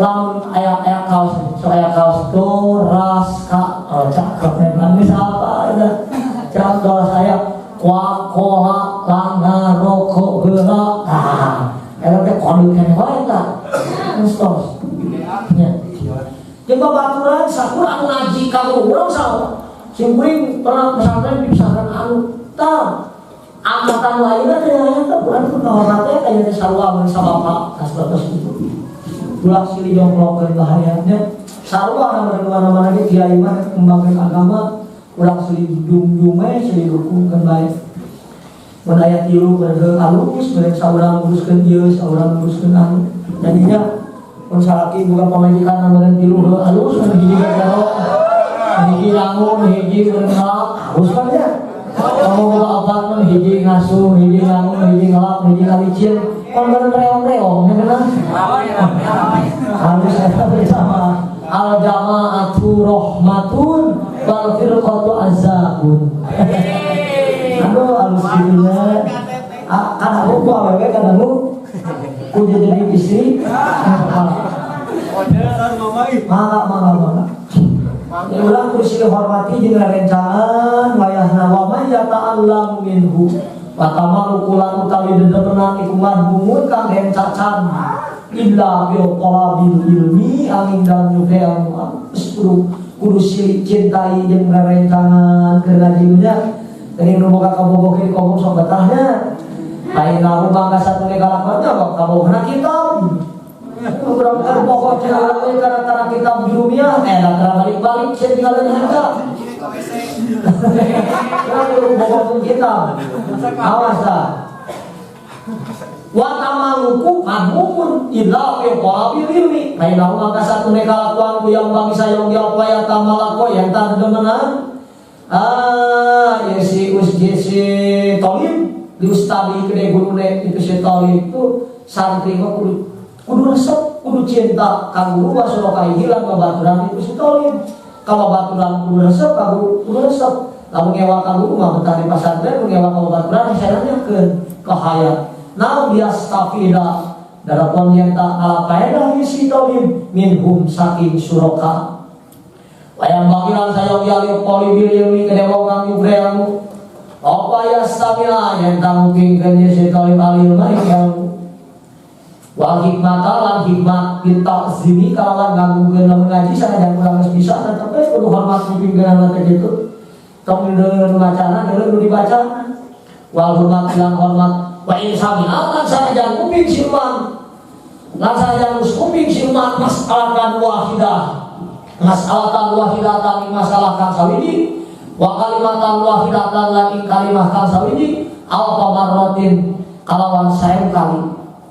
Speaker 1: lamun aya kaos doras ka cakep memang apa ada cakep doras saya kola langa rokok heula eta teh kode kan wae tah terus nya jeung babaturan sakurang ngaji ka urang saha sing kuring pernah pesantren di pesantren anu tah angkatan lainnya teh aya teh urang teh hormatnya aya teh sarua mun sabapa kasatos itu ulah silih jongklok bahayanya sarua mana-mana ge kiai mah kembangkeun agama ulah silih jung-jung we silih dukungkeun bae mun aya tilu bener alus bener saurang nguruskeun ieu saurang nguruskeun anu jadinya mun salaki bukan pamajikan bener tilu alus hiji garok hiji langun hiji bener ngalap alus kan ya kamu buka apartemen hiji ngasuh hiji langun hiji ngalap hiji kalicin kan bener reong-reong ya bener harus ada bersama al jama'atu rahmatun wal firqatu azabun. Aduh halus gitunya kan aku awewe kan aku kudu jadi istri mangga ya ulang kursi hormati jeung rerencangan wayahna wa may yata'allam minhu wa tamalu kulan utawi dedepenan iku madhumut kang den cacan illa bil talabil ilmi angin dan nyuke anu kudu silih cintai jeung rerencangan keur ngajinya ini nuboga kabogoh kiri kobong sok betahnya lain aku bangga satu negara kok kabogohna kitab beberapa pokok cewek karena kitab di dunia karena balik-balik saya tinggalin harga karena pokok kitab awas dah watamaluku madmumun illa biqabil ilmi lain aku bangga satu negara kuanku yang bagi sayang dia apa yang tamalako yang tak demenan si Tolim di ustadi kedai guru itu si Tolim itu santri kok kudu resep kudu cinta kang guru wasolokai hilang babaturan itu si Tolim kalau babaturan kudu resep kudu resep lamun ngewa kang guru mah betah di pasantren ngewa ka babaturan saya nanyakeun ka hayat naon dia stafida darapon yang tak ala faedah si Tolim minhum saking suraka wayang bagiran saya yali polibil yumi kedewong kang yubreamu apa ya stamina yang tangking kenye setolim alil maikam wal hikmata lan hikmat kita zini kalawan ganggukeun lamun ngaji sanajan kurang bisa tetapi kudu hormat pimpinan teh kitu tong deuleuh ngacana deuleuh dibaca wal hormat lan hormat wa insami'a lan sanajan kuping siluman lan sanajan kuping siluman mas'alatan wahidah masalatan wahidatan masalah kang sawiji wa kalimatan wahidatan lan kalimah kang sawiji aw pamarrotin kalawan 1000 kali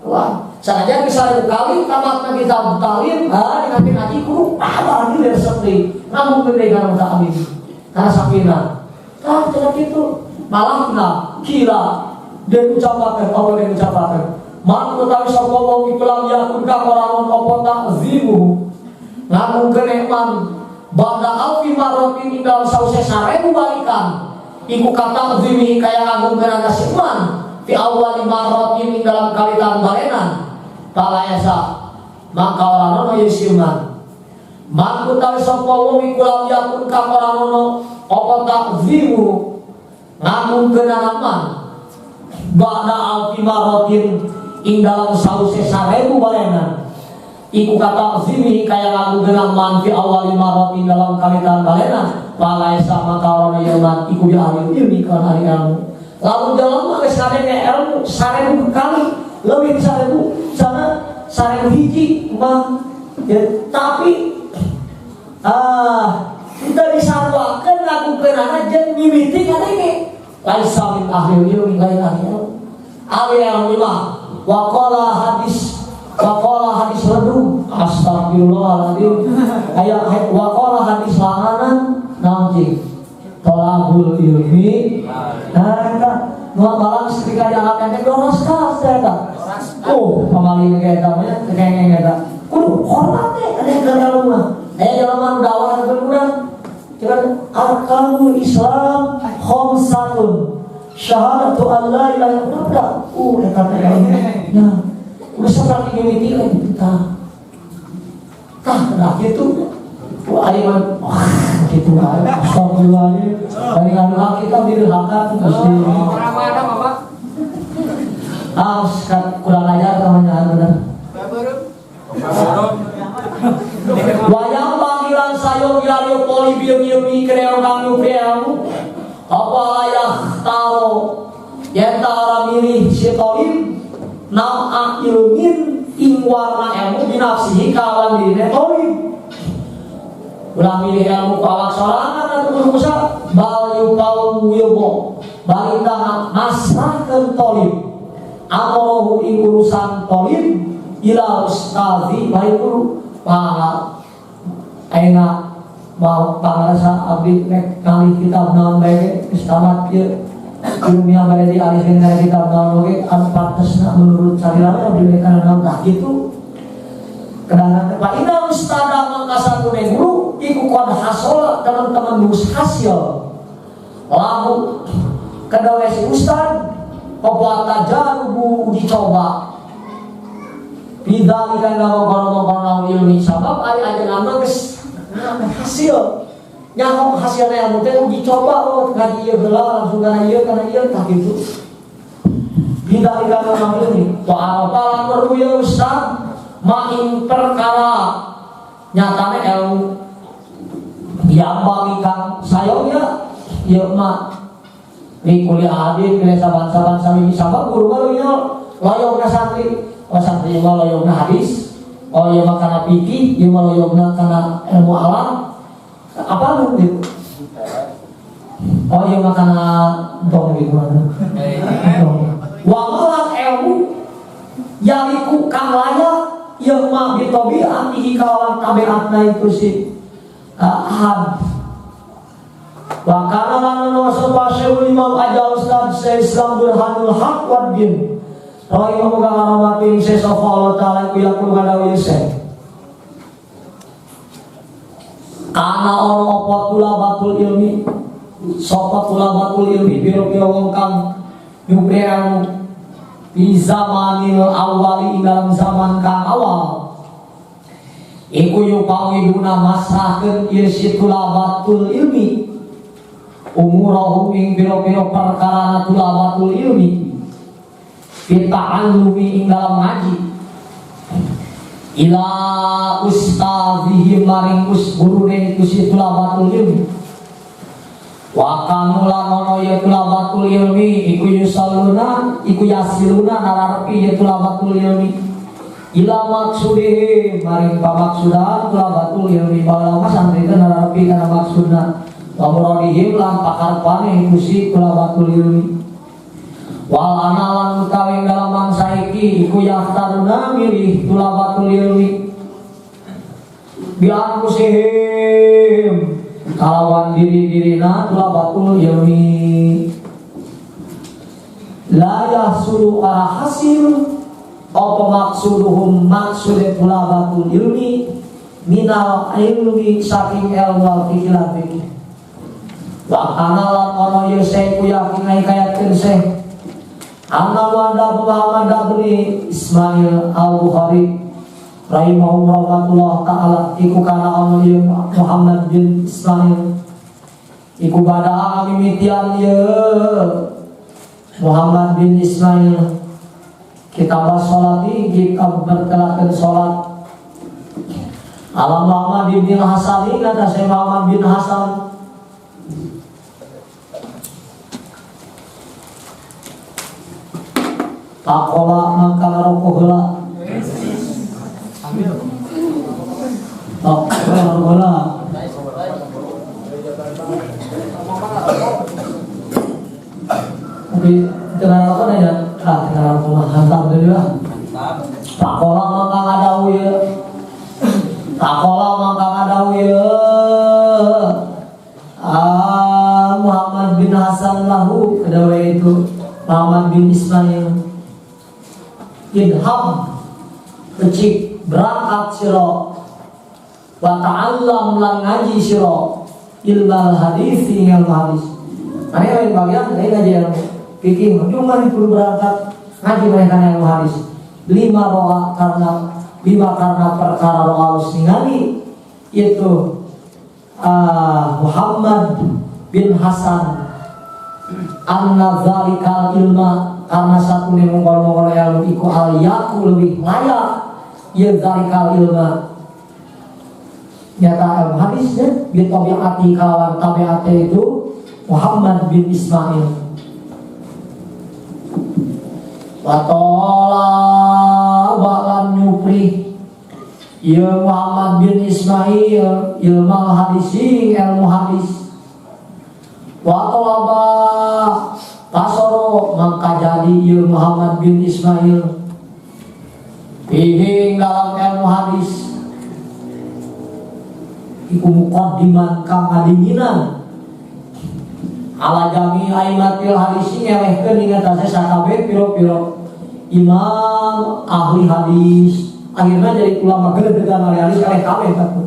Speaker 1: wah sanajan bisa 1000 kali tamatna kita talim dengan ngaji kudu apa ini resepti namun pendekan ta'lim karena sapina cenah kitu malahna kira den ucapakeun apa den ucapakeun man utawi sapa wong iku lam yakun ka oranon apa takzimu namun keneman banda alfi marotin dalam sause 1000 balikan iku kata zimihi kaya agung kenanga siman fi awal marotin dalam kalitan balenan palayasa maka orang yesiman man utawi sapa wong iku lam yakun ka oranono apa takzimu namun keneman banda alfi marotin dalam sause 1000 balenan iku kata zimi kaya lagu dengan manfi awal marotin dalam kalitan balena palaisa maka orang yang iku dia ahli ilmi kan ahli ilmu lalu dalam maka sadene ilmu 1000 kali lebih 1000 sana 1000 hiji mah ya, tapi kita disarwakan lagu kenana jen mimiti kan ini laisa min ahli ilmi lain ahli ilmu mah waqala hadis redu astagfirullahaladzim ayat waqala hadis langanan nanti tolabul ilmi eta nu malam ketika diangkatnya doros kas eta pamalin eta nya kengeng eta kudu hormat teh ada yang rumah jalan dakwah berkurang jangan arkanul Islam khamsatun syahadatu an la ilaha illallah eta teh ya udah seperti unity lagi kita Nah gitu Aiman gitu aja astagfirullahaladzim dari anak kita dirhakan mesti kurang ajar namanya benar wayang panggilan sayo biario poli biumi kreong kami kreong apa ayah taro yenta orang milih si tolim nam ilmin ing warna ilmu binafsihi kawan diri tolim ulah milih ilmu kawak sorangan atau berusaha bayu paul wiyobo balintang masrahkan tolim amorohu ing urusan tolim ila ustazi baik dulu pak aina mau pangrasa abdi nek kali kitab naon bae geus tamat ieu ilmiah bae di alih dengan kitab naon oge anu patesna menurut sarila abdi kana naon tah kitu kadang Pak Ina Ustada mangkasa tunai guru iku kod hasol teman-teman lulus hasil lalu kedawe si Ustad pembuat tajarubu dicoba bidalika ngomong-ngomong ilmi sabab ari ajengan geus hasil nyaho hasilna ilmu teh dicoba ngaji ieu heula langsung kana ieu tah kitu bidalika ngomong ilmi wa alqalan berbuya Ustad main perkara nyatane ilmu yang bagikan sayangnya ya mah di kuliah adin kuliah saban-saban sami sabab guru malunya layogna santri santri mah layogna hadis ya mah kana fikih ya mah layogna kana ilmu alam apa lu ya mah kana dong gitu wa malah ilmu yaliku kang layak yang mah bitobi'an ihi kawan tabi'atna itu si ahad wa kana lana wasapa syaikhul imam aja ustaz Syekh Islam Burhanul Haq wad din rahimah muga ngaramati Syekh Allah taala ku yakul gadawi Syekh kana ono apa tulabatul ilmi sapa tulabatul ilmi biro-biro wong kang nyubreng di zamanil awali dalam zaman kang awal iku yupawiduna masrahkeun ieu si tulabatul ilmi umurahum ing pira-pira perkara tulabatul ilmi bita'allumi ing dalam ngaji ila ustazihi maring gurune iku si tulabatul ilmi wa kanu lanono ya tulabatul ilmi iku yusalluna iku yasiluna nararpi ya tulabatul ilmi ila maksudih maring pamaksudan tulabatul ilmi balama santri itu nararpi kana maksudna wa muradihim lan pakarpane iku si tulabatul ilmi wal analan utawi dalam mangsa iki iku yaftaruna milih tulabatul ilmi bilang kusihim kalawan diri-dirina tulabatul ilmi la yahsulu ala hasil apa maksuduhum maksud tulabatul ilmi minal ilmi saking ilmu al-fikiran fikir wa kanalan ono yusai ku yakin kayatkeun Syekh anna wada Muhammad bin Ismail al-Bukhari rahimahullah ta'ala iku kana ono Muhammad bin Ismail iku bada mimitian ye Muhammad bin Ismail kitab sholati jika berkelakan sholat alam Muhammad bin Hasan ini kata saya Muhammad bin Hasan takola mangkala rokohla takola tapi dengan apa ya? Dengan rumah hantar dulu lah. Takola mangkang adawu ya. Takola mangkang adawu ya. Muhammad bin Hasan lahu kedawa itu Muhammad bin Ismail. Idham kecik berangkat siro wa ta'allam lan ngaji siro ilmal hadis ilmu hadis. Ini lain bagian ini ngaji ilmu fikih. Cuma perlu berangkat ngaji mereka ilmu hadis. 5 roa karena bima karena perkara ro'alus ningali itu Muhammad bin Hasan anna dzalikal ilma karena satu nih mengkol-mengkol ilmu iku al-yaku lebih layak ya dzalikal ilma nyata ilmu hadisnya bitabiati kalawan tabiatnya itu Muhammad bin Ismail watola balan nyupri ya Muhammad bin Ismail ilmu hadisi ilmu hadis watolaba pasoro maka jadi ya Muhammad bin Ismail fihi dalam ilmu hadis iku muqaddiman kang ngadinginan ala jami aimatil hadis ngelehkeun ingatase sakabe piro-piro imam ahli hadis akhirnya jadi ulama gedegan ahli hadis kaleh kabeh kabeh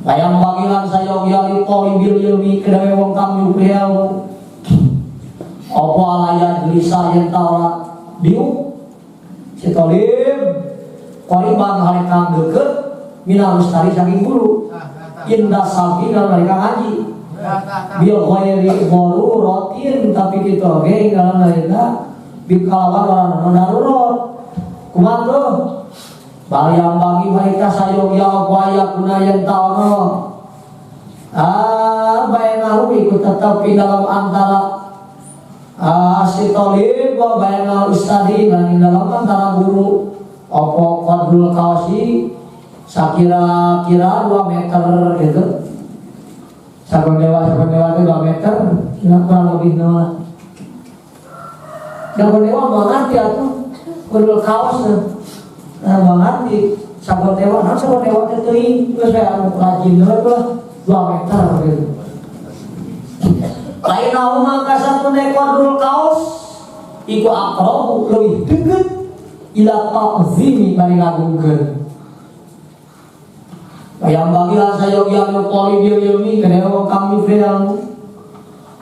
Speaker 1: layang bagilan sayogi ali qolibil ilmi kedawe wong kang nyupriau apa alaya jelisa yen taurat diu si tolim qoriban halekang deukeut minal ustari saking guru indah saking mereka ngaji bil ghairi daruratin tapi kita ge dalam mereka bikalawan orang darurat kumaha tuh bayang bagi mereka sayogi apa kuna yang taono bainahu ikut tetap di dalam antara si talib wa bainal ustadi dan di dalam antara guru apa qadrul kawasi sakira-kira 2 meter gitu sabun dewa itu 2 meter kurang lebih nama sabun dewa banget ya tuh qadrul kawas banget sabun dewa itu terus saya rajin dulu 2 meter gitu lain aku maka satu qadrul kawas iku akrob lebih deket ila ta'zimi bari ngagungkeun yang bagilah saya yang poli ilmi kedua kami film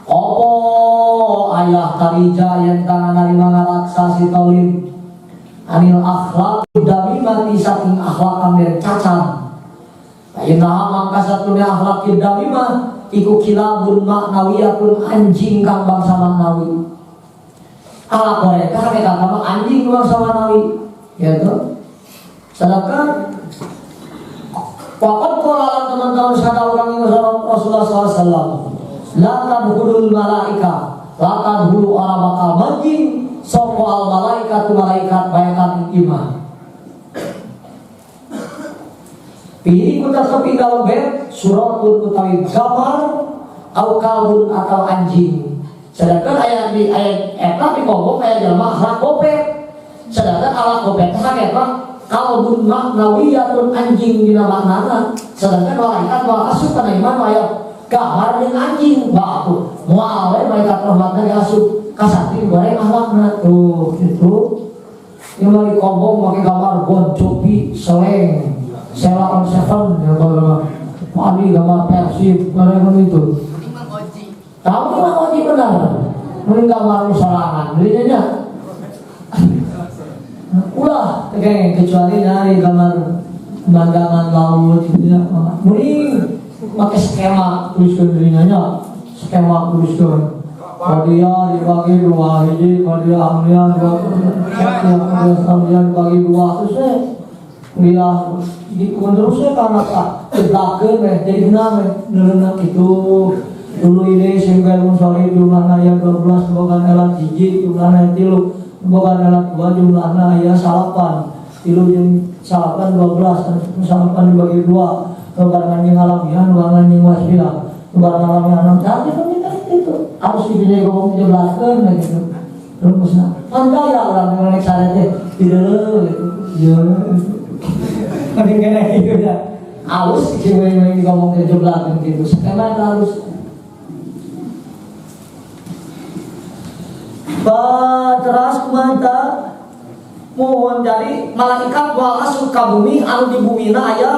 Speaker 1: opo ayah tarija yang tangan dari mangaraksa si tolim anil akhlak dami mati saking akhlak ambil cacat ayah mangka satunya akhlak dami mah iku kilabun maknawiyatun anjing kang bangsa maknawi ala mereka kata anjing bangsa maknawi ya tuh sedangkan Waqad qala teman-teman sada orang Rasulullah SAW la tadkhulul malaika la tadkhulu ala bakal manjing sapa al malaikatu malaikat bayatan iman pilih kuta sepi dalam bed suratun utawi gambar au kalbun atau anjing sedangkan ayat di ayat eta dikobok ayat jelema akhlak kopet sedangkan akhlak kopet eta kalbun maknawiyatun anjing dina maknana sedangkan malaikat mau asup kana iman aya gambar jeung anjing baku moal we malaikat rahmatna diasup ka satri goreng akhlakna tuh gitu ieu mah dikombong make gambar Bon Jovi seleng Sela on Seven ya kalau padi gambar Persib bareng itu tahu mah oji benar mending gambar sorangan belinya ulah kayak kecuali dari gambar pemandangan laut gitu ya mending pakai skema tuliskan dirinya skema tuliskan dia dibagi 2 hiji dia amlian dibagi 2 terus dia terusnya karena apa belakang jadi kenapa itu dulu ini sehingga sorry jumlahnya yang 12 bukan elat hiji jumlahnya 3 bukan alat 2 jumlahnya ya salapan tilu jeung salapan 12 salapan dibagi 2 kebarangan yang alamiah kebarangan yang wasbilah kebarangan alamiah 6 tapi kan itu harus dipilih ngomong jelaskan gitu rumusnya anda ya orang yang naik sarete tidak gitu ya mending kayak gitu ya harus dipilih ngomong jelaskan gitu sekarang harus terus kumanta mohon jadi malaikat wal asup ka bumi anu di bumina aya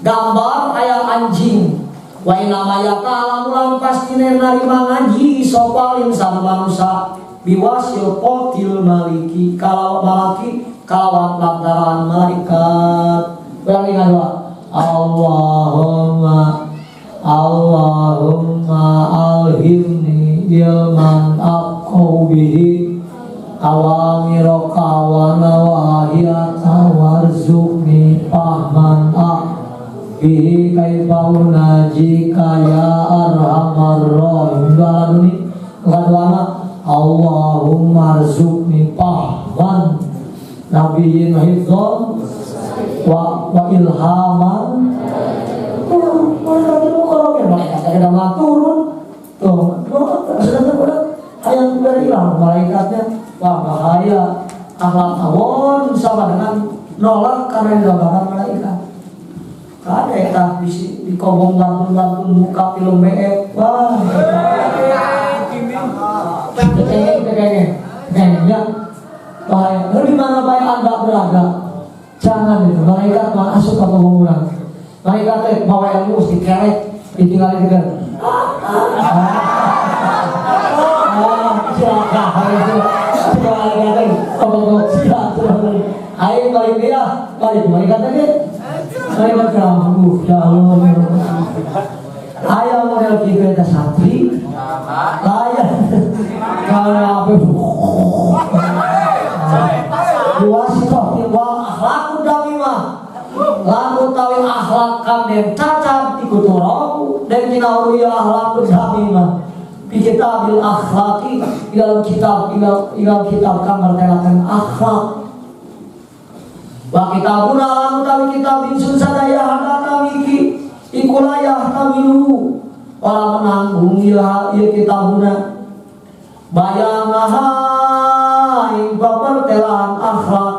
Speaker 1: gambar aya anjing wa inna mayata alamulan pastine narima ngaji sopalin sama manusia biwasil potil maliki kalau malaki kalawan lantaran malaikat. Ulangi doa. Allahumma alhimni ilman aqau bihi awamiroka wa nawahiyata warzuqni fahman bihi kaifa unajika ya arhamar rahimin. Allahumma arzuqni fahman nabiyyin hifdzan wa ilhaman. Malaikat ada turun tuh, hayang dari hilang malaikatnya. Wah bahaya, akhlak awon sama dengan nolak karena digambarkan malaikat. Kada ya di kobong bantun muka film BF. Wah kayaknya bahaya. Di mana baik Anda berada, jangan itu malaikat masuk atau mengulang. Malaikat bawa ilmu mesti kerek ditinggalin dengan ayo balik dia balik malaikat aja malaikat kamu ya Allah ayo model kita santri layan kalau apa diwasitoh tiba akhlakku damimah lalu tahu akhlak kami cacat ikut orang dan kita uria akhlak damimah di kitabil akhlaki dalam kitab kamar telakan akhlak wa kitabuna lalu tahu kitab insun sadaya hadata miki ikulayah tamilu para menanggung ya kitabuna bayangahai bapertelan akhlak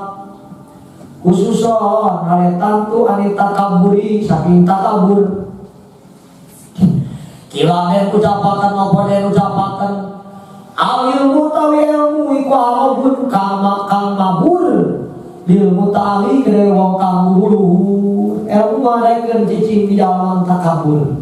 Speaker 1: khususon haletan tu anita kaburi saking takabur kilamen ucapakan apa den ucapakan ilmu tawi ilmu iku arabun kang mabur ilmu tawi kene wong kang luhur ilmu marekeun cicing di dalam takabur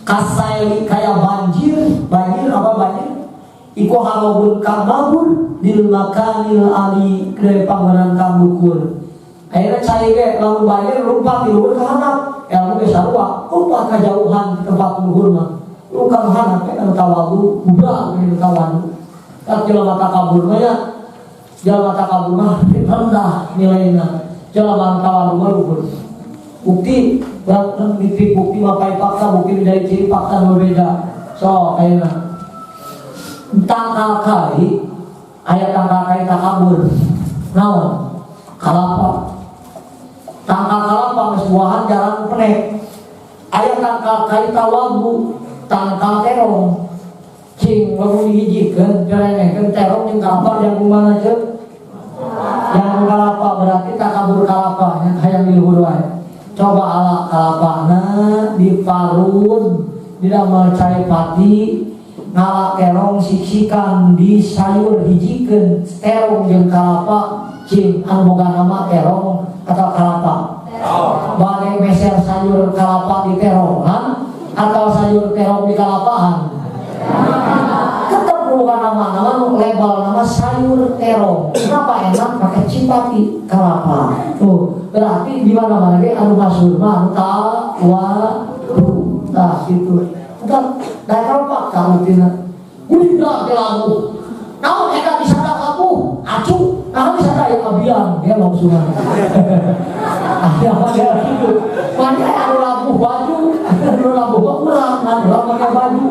Speaker 1: kasai kaya banjir apa banjir iku harabun kang mabur bil makanil ali kene panganan kang luhur akhirnya cai ge lamun banjir lumpat di luhur ka handap ilmu ge sarua lumpat ka jauhan di tempat luhur mah lu kan handap anu tawadu budak anu tawadu tak jelema takabur mah ya jelema takabur mah rendah nilainya jelema tawadu mah luhur bukti bukti mah pai fakta bukti dari ciri fakta berbeda so ayeuna tangkal kali ayat tangkal kali takabur naon kalapa tangkal kalapa geus buahan jarang penek ayat tangkal kali tawabu tangkal terong cing lamun dihijikeun jarenekeun terong jeung kalapa yang kumana ceuk yang kalapa berarti takabur kalapa yang hayang di luhur wae coba ala kalapana diparun didamel cai pati ngalak terong siksikan di sayur hijikeun terong jeung kalapa cing anu boga nama terong atau kalapa bade meser sayur kalapa di terongan atau sayur terong di kalapaan tetap boga nama label nama sayur terong kenapa enak pakai cipati kalapa tuh berarti di mana-mana ge anu masyhur mah tawadu tah gitu entar da kalapa karutina udah lagu naon eta disada kamu acu naon disada aya abian dia longsungan ada apa dia gitu mana anu lagu baju anu lagu kurang anu pakai baju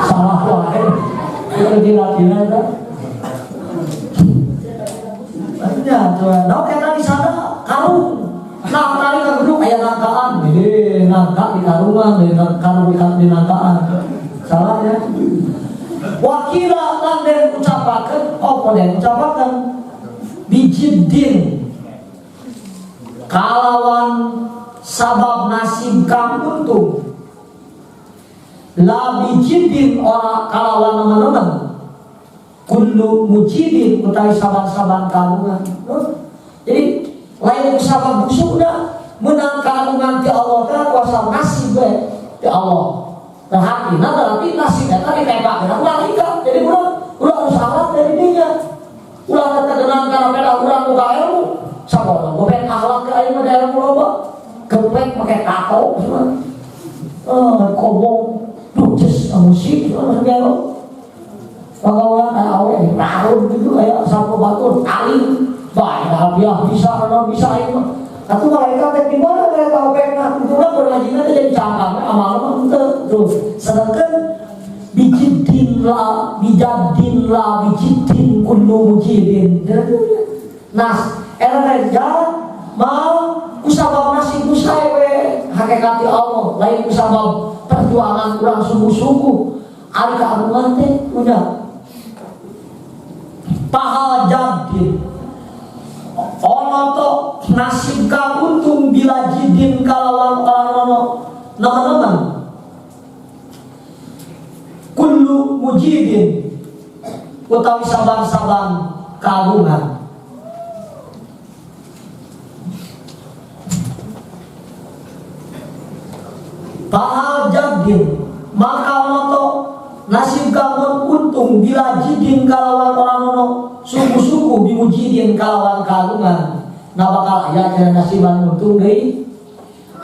Speaker 1: salah wae itu dina dah artinya tuh naon eta disada karung nah tadi ka gedung aya nangkaan nangka di karungan karung di nangkaan salah ya wakila lan den ucapakeun apa den ucapakeun bijiddin kalawan sabab nasib kang untung la bijiddin ora kalawan nemen-nemen kullu mujidin utawi saban-saban kalungan jadi lain sabab busuk dah menang kalungan ti Allah teh kuasa nasib we ti Allah nah hakina berarti nasibnya tadi tembakan malaikat jadi udah harus alat dari dinya ulah terkenal karena beda urang buka ilmu sabola bobek akhlak ke aing mah ilmu loba geplek make tato semua kobong duces musik semua segala pagawean awe narun gitu kayak sapu batur kali bae hadiah bisa ana bisa aing mah atuh mereka teh di mana mereka opekna itu lah berlajina teh jadi cangkang amal mah henteu tuh sedangkan bijidin kullu mujidin. Nah, era jalan mau kusabab nasib kusai we hakikati Allah lain kusabab perjuangan kurang sungguh-sungguh ari kaagungan teh udah pahala jadin ono to nasib ka untung bila jidin kalawan ono nama-nama kullu mujidin utawi saban-saban kagungan pahal jadin maka ono nasib kamu untung bila jidin kalawan orang ono sungguh-sungguh dimujidin kalawan kagungan nah bakal aya cara nasiban untung deui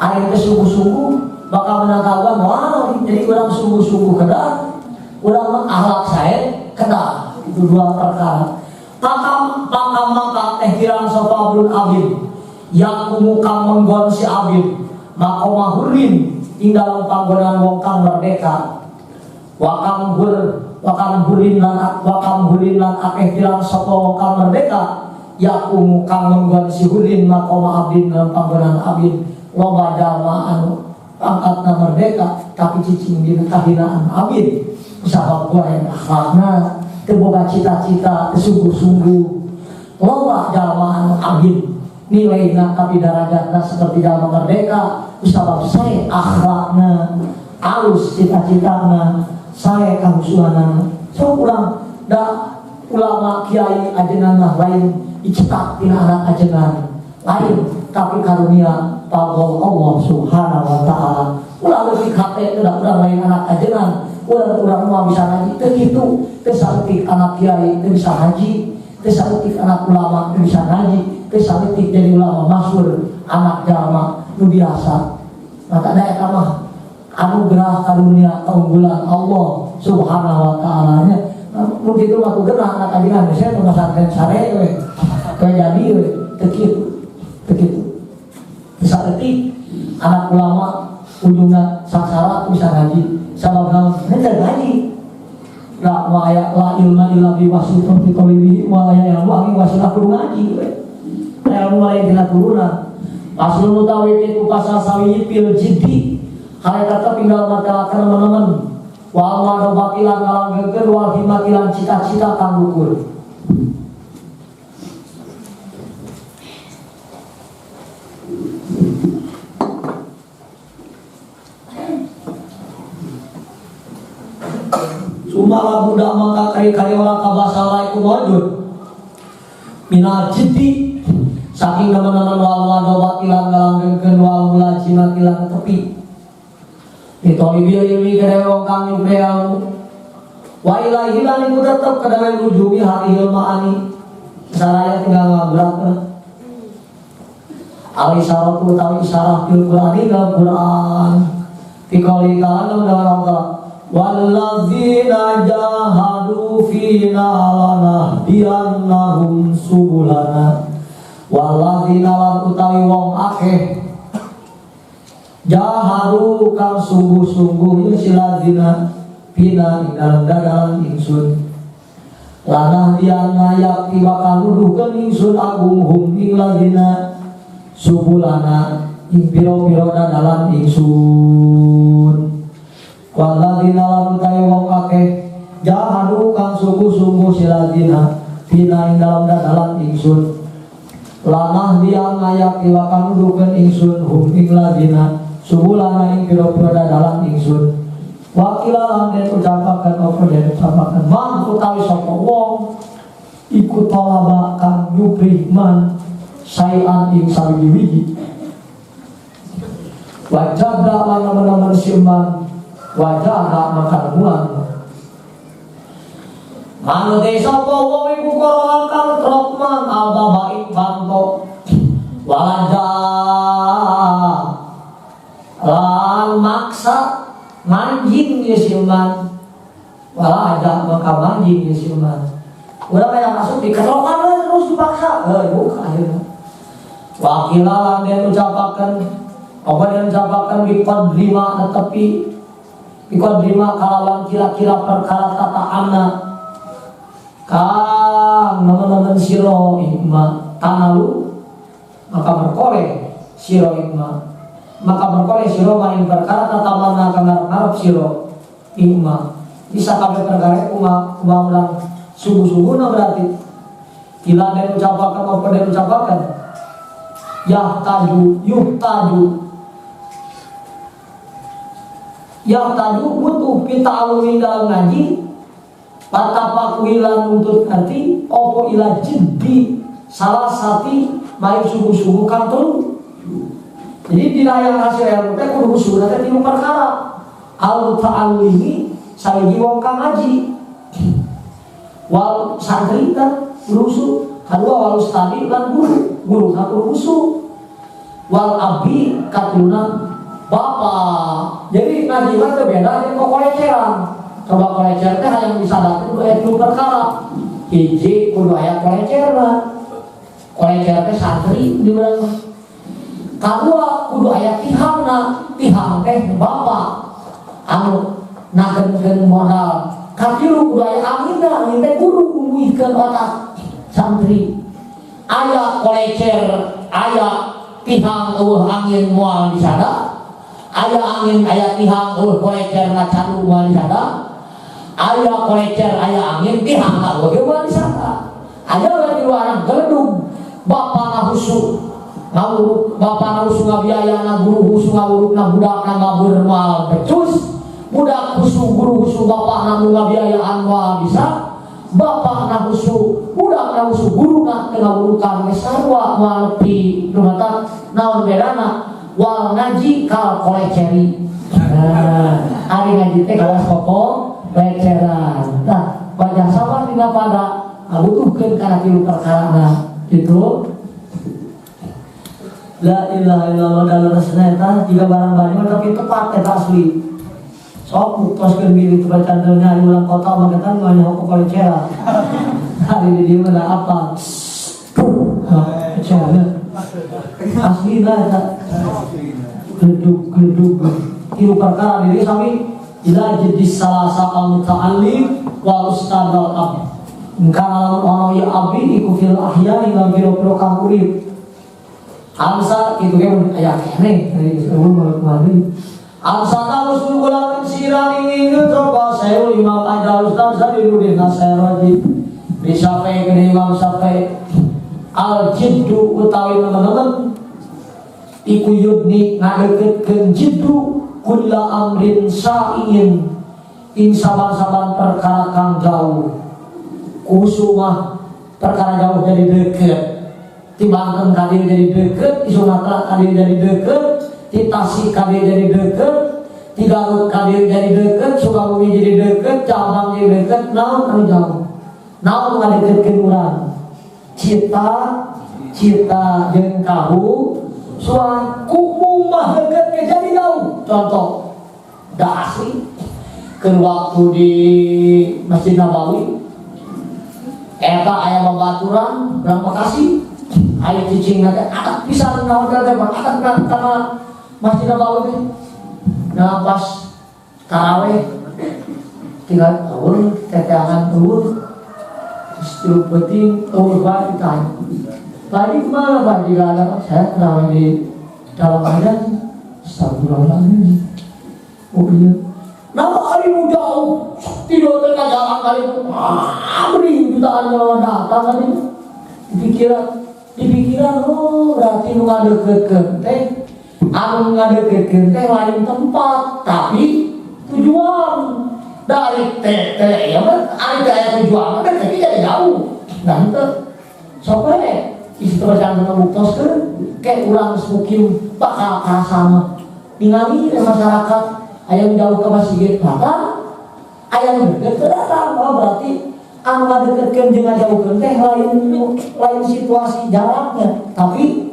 Speaker 1: ari teh sungguh-sungguh bakal menang kagungan wah jadi urang sungguh-sungguh kedah urang akhlak sae kedah itu dua perkara maka teh kirang sopabrun abid yang umukang menggon si abid makomahurin ing dalam panggonan wong kang merdeka wakam hurin lan akeh kirang sopa wong kang merdeka yang umukang menggon si hurin makoma abid dalam panggonan abid loba jalma anu pangkatna merdeka tapi cicing dina kahinaan abid sabab yang akhlakna terboga cita-cita sungguh-sungguh loba jalma anu abid nilainya tapi derajatnya seperti jalma merdeka sabab saya akhlakna alus cita-citana saya kahusuhana so ulang da ulama kiai ajengan lain dicetak tina anak ajengan lain tapi karunia pagol Allah subhanahu wa ta'ala ulah leutik hate udah lain anak ajengan ulah mah bisa ngaji teu kitu teu saeutik anak kiai teu bisa ngaji teu saeutik anak ulama teu bisa ngaji teu saeutik jadi ulama masyhur anak jalma nu biasa maka da eta mah anugerah karunia keunggulan Allah subhanahu wa ta'ala nya mun kitu mah kugenah anak ajengan saya pengasarkeun sare we kayak jadi we teu kitu bisa etik anak ulama ujungnya saksara bisa ngaji sabab naon henteu ngaji la ilma illa bi wasitun fi qalbi wa la ilmu angin wasila kudu ngaji we ilmu lain dina turunan aslun utawi itu pasal sawi pil jiddi hal kata tinggal matelakan teman-teman wa wa batilan ngalanggeun wa himatilan cita-cita kang luhur Sumala budak maka kari-kari orang kabasala iku wajud minal jiddi saking teman-teman wal wadobat ilang ngalanggeun wal mulajimah ilang tepi ditoli bieu ilmi kere wong kang nyubre ilmu wa ilahi lan iku tetep kadawe rujumi hati ilmu ani saraya tinggal ngabrak al isyaratu utawi isyarah bil Qur'ani dalam Qur'an fikoli kalam dalam Allah walladzina jahadu fina lanahdiyannahum subulana walladzina lan utawi wong akeh jahadu kang sungguh-sungguh siladzina fina ing dalam dadalan ingsun lanahdiyannah yakti bakal nuduhkeun ingsun agung hum ing ladzina subulana ing piro-piro dadalan ingsun waladina lan utawi wong akeh jahadu kang sungguh-sungguh siladina fina ing dalam dadalan ingsun lanah dia ngayak iwakan nuduhkeun ingsun hum ing ladina subulana ing pira-pira dadalan ingsun wakilalan den ucapaken apa den ucapaken man utawi sapa wong iku talaba kang nyupri man sayan ing sawiji-wiji wajada lan menawa siman wajah makan bulan Manu desa bawa ibu korokal trokman alba baik banto walaja lan maksa manjing ya silman walaja maka manjing ya silman udah kayak masuk di kerokan terus dipaksa buka akhirnya wakilah dia ucapakan apa dia ucapakan di kodrima tetapi di kodrima kalawan kira-kira perkara tata anak kang nama-nama siro ikma tanalu maka berkore siro ikma maka berkore siro main perkara tata mana kang ngarep siro ikma bisa kabeh perkara ulang sungguh-sungguh berarti kila dia ucapakan apa dia ucapakan yahtaju butuh kita alumi dalam ngaji patapa kuilan untuk arti opo ila jiddi salah sati mari sungguh-sungguh kantor jadi dilayang hasil ilmu teh kudu usul teh tilu perkara al ta'allimi saligi wong kang ngaji wal santri kan usul kedua wal ustadi lan guru satu usul wal abi katuna bapak jadi ngaji mah teh beda jeung koleceran coba kolecer teh hayang disadakeun ku aya 3 perkara hiji kudu aya koleceran kolecer teh santri di urang kadua kudu aya tihangna tihang teh bapak anu nagenkeun modal katilu kudu aya angina angin teh guru ngumuykeun otak santri aya kolecer aya tihang angin moal disada aya angin aya tihang kolecer ngacaru moal disada aya kolecer aya angin tihang oge moal disada aya we di luar geledug bapa ngahusu ngawuruk bapa ngahusu ngabiaya ngaguru husu ngawuruk budak ngabeur moal becus budak husu guru husu bapa namu ngabiayaan moal bisa bapak nahusu budak nahusu guru na tengah urukan mesarwa walapi rumatan naon bedana wal ngaji kal koleceri hari ngaji teh kawas pokok leceran nah wajah sabar tina pada butuhkeun kana 3 perkara gitu la ilaha illallah dalam resneta juga barang-barang tapi tepat eta asli sok mutoskeun diri tu bacandelnya di ulang kota magetan banyak hoko koleceran hari di dia mana apa ceran asli lah gedug 3 perkara diri sami ila jadi salah satu muta'allim wa ustad al ab kana ono ya abi iku fil ahya ila biro kang urip amsa itu kan aya kene dari sebelum mari Amsana usul kulamin sirani ingin coba saya Imam Aida Ustaz Zadiruddin Nasirodi bisa ke Imam Syafi'i al-jiddu utawi teman-teman iku yudni ngadeketkeun jiddu kulla amrin sa'in ing saban-saban perkara kang jauh kusumah perkara jauh jadi deket timbangkeun kadir jadi deket di Sumatera kadir jadi deket di Tasik kadir jadi deket, di Garut kadir jadi deket, Sukabumi jadi deket, Cabang jadi deket, naon anu jauh, naon ngadeketkeun urang, cita jeung kahu, suaku mah deket jadi jauh. Contoh, da asli, keur waktu di Masjid Nabawi, eta aya babaturan, Grand Bekasi, aya cicing nanti, atak pisan naon teh, atak kana Masjid Nabawi nah pas taraweh tinggal tahun teteangan tahun terus penting tahun baru ditanya tadi kemana Pak jika ada saya taraweh di dalam badan astagfirullahaladzim oh iya nama kalimu jauh tidak terkadang kalimu beri jutaan yang datang tadi dipikiran oh berarti nu ngadeukeutkeun teh anu ngadeukeutkeun teh lain tempat tapi tujuan dari teh ya mah ari aya tujuan teh tapi jadi jauh dan teh sok we istri jangan ngebuktoskeun ke urang mukim bakal kasana ningali masyarakat aya jauh ke masjid maka aya deket datang berarti anu ngadeketkeun jeung ngajauhkeun teh lain situasi jaraknya, tapi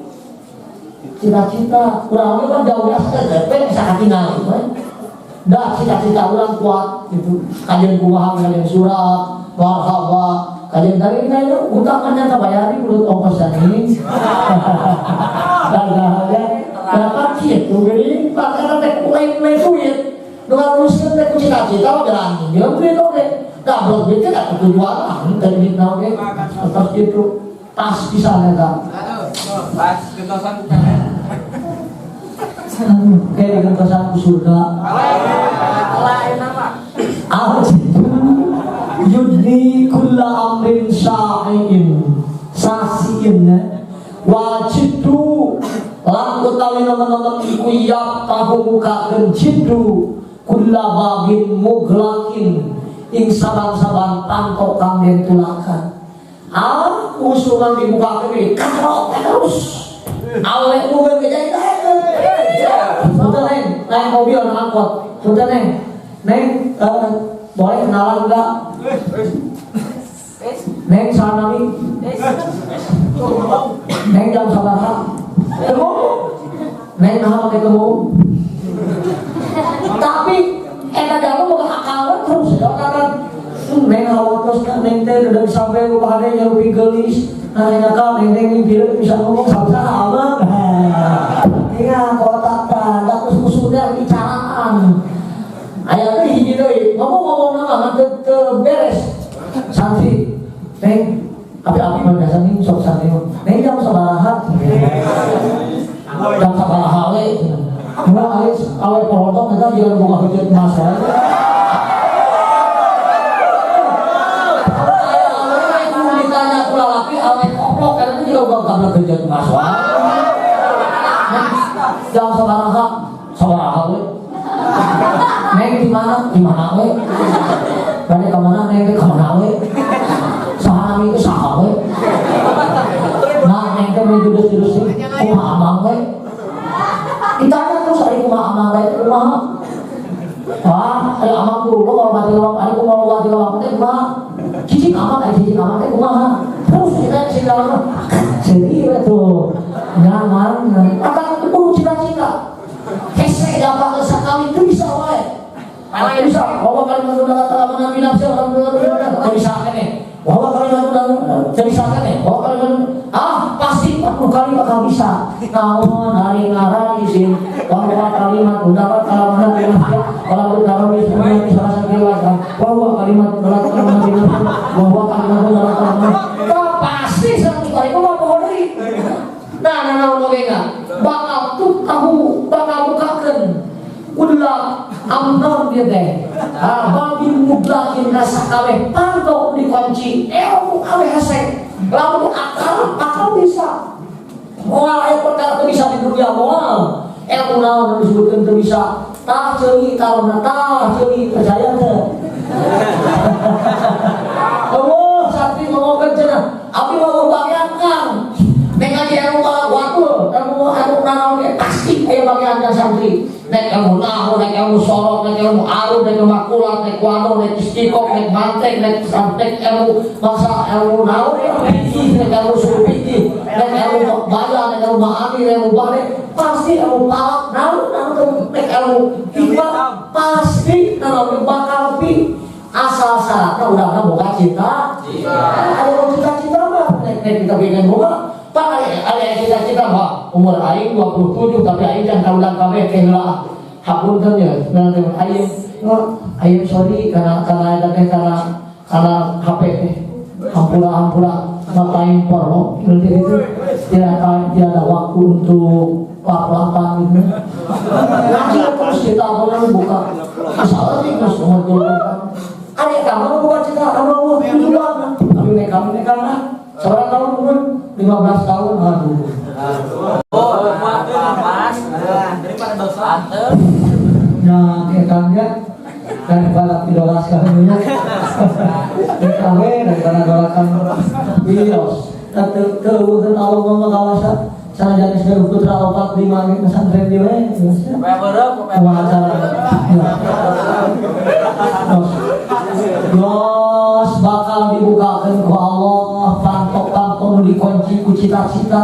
Speaker 1: cita-cita urang ge mah jauh saja sakatingali mah. Da cita-cita urang kuat gitu. Kajian kumaha kajian surat, marhaba, kajian tadi kita itu utang kan yang bayari kudu ongkosan ini. Harga-harga dapat kitu geuning pakana teh lain-lain duit. Nu ngaluskeun teh ku cita-cita mah berani. Dia duit oge. Da blok duit teh da tujuan teh duit na oge. Terus kitu pas pisan eta. Pas gentosan kayak gentosan ku surga. Lain apa? Yudni kulla amrin sasiin wajidu lan utawi nemen-nemen iku yap tahu mukakeun jiddu kulla babin mughlaqin ing saban-saban panto kang den tulakan. Usulan dibukakeun iki katrok terus. Awet mobil kejadian. Sudah naik mobil angkot. Sudah neng boleh kenalan enggak? Neng sana nih. Neng jam sabaraha? Ketemu? Neng nah ketemu. Tapi eta jago boga akal terus kan. Neng hawa terus kan neng teh udah sampai ke hade yang lebih gelis. Nanya kau neng bisa ngomong sama-sama. Iya kota ada terus-terusnya bicaraan. Ayah teh hiji deui ngomong nama teu beres. Santri neng tapi mah biasa nih sok santri neng jam sabaraha? Jam sabaraha we. Mun awe polotok eta jangan boga hujat mas. Karena kerja mas jam sabaraha we neng di mana we balik ke mana neng ke mana we sahami ke saha we nah neng ke jurus kumaha amang we ditanya terus ari kumaha amang we kumaha ari amang dulu kalau mati lawang ari kumaha mati lawang teh kumaha cicing amang teh kumaha terus kita cinta jadi itu nyaman akan perlu cita-cita hese dapat sekali itu bisa wae bisa bahwa kalimat udah kata nabi nafsi alhamdulillah bisa kene bahwa kalimat udah bisa kene bahwa kalimat pasti 40 kali bakal bisa namun hari ngaran izin bahwa kalimat udah kata nabi nafsi kalau dalam Islam bisa sampai wajah bahwa kalimat udah kata nabi nafsi bahwa kalimat udah kata pasti satu kali itu mau pohon nah bakal tuh kamu bakal bukakan udah amnon dia teh bagi muglakin rasa kaweh pantok dikunci ilmu kaweh hasek lalu akal bisa moal perkara bisa di dunia moal ilmu naon disebutkan bisa tah ceui karona tah ceui percaya teh Allah sakti ngomongkeun cenah abdi mau bagian kang nek ngaji ilmu waktu ilmu naon pasti aya bagian yang santri nek ilmu nahu nek ilmu sorok nek ilmu aru nek makulat nek wano nek istiqomah nek mantek nek samtek ilmu masa ilmu nahu nek ilmu sufi nek ilmu bala nek ilmu ma'ani nek ilmu bare pasti ilmu palak nahu nek ilmu hikmah pasti nahu bakal pi asal syaratnya udah boga cinta ada cita-cita mah nek kita pengen boga pak ada cita-cita mah umur aing 27 tapi aing can kaulang kabeh teh heula hapunten ya aing sorry karena ada teh karena HP teh hampura matain porno nanti itu tidak ada waktu untuk lap-lapan gitu nanti terus kita akan buka asal terus umur ada kamu bukan cita kamu tujuan tapi kami seorang tahun umur 15 tahun aduh pas daripada dosa nah ketangnya daripada idolas kamunya kami daripada idolakan bios keuuhan Allah mengawasa sana jadi sebagai putra 45 pesantren di mana Yos bakal dibuka cita-cita.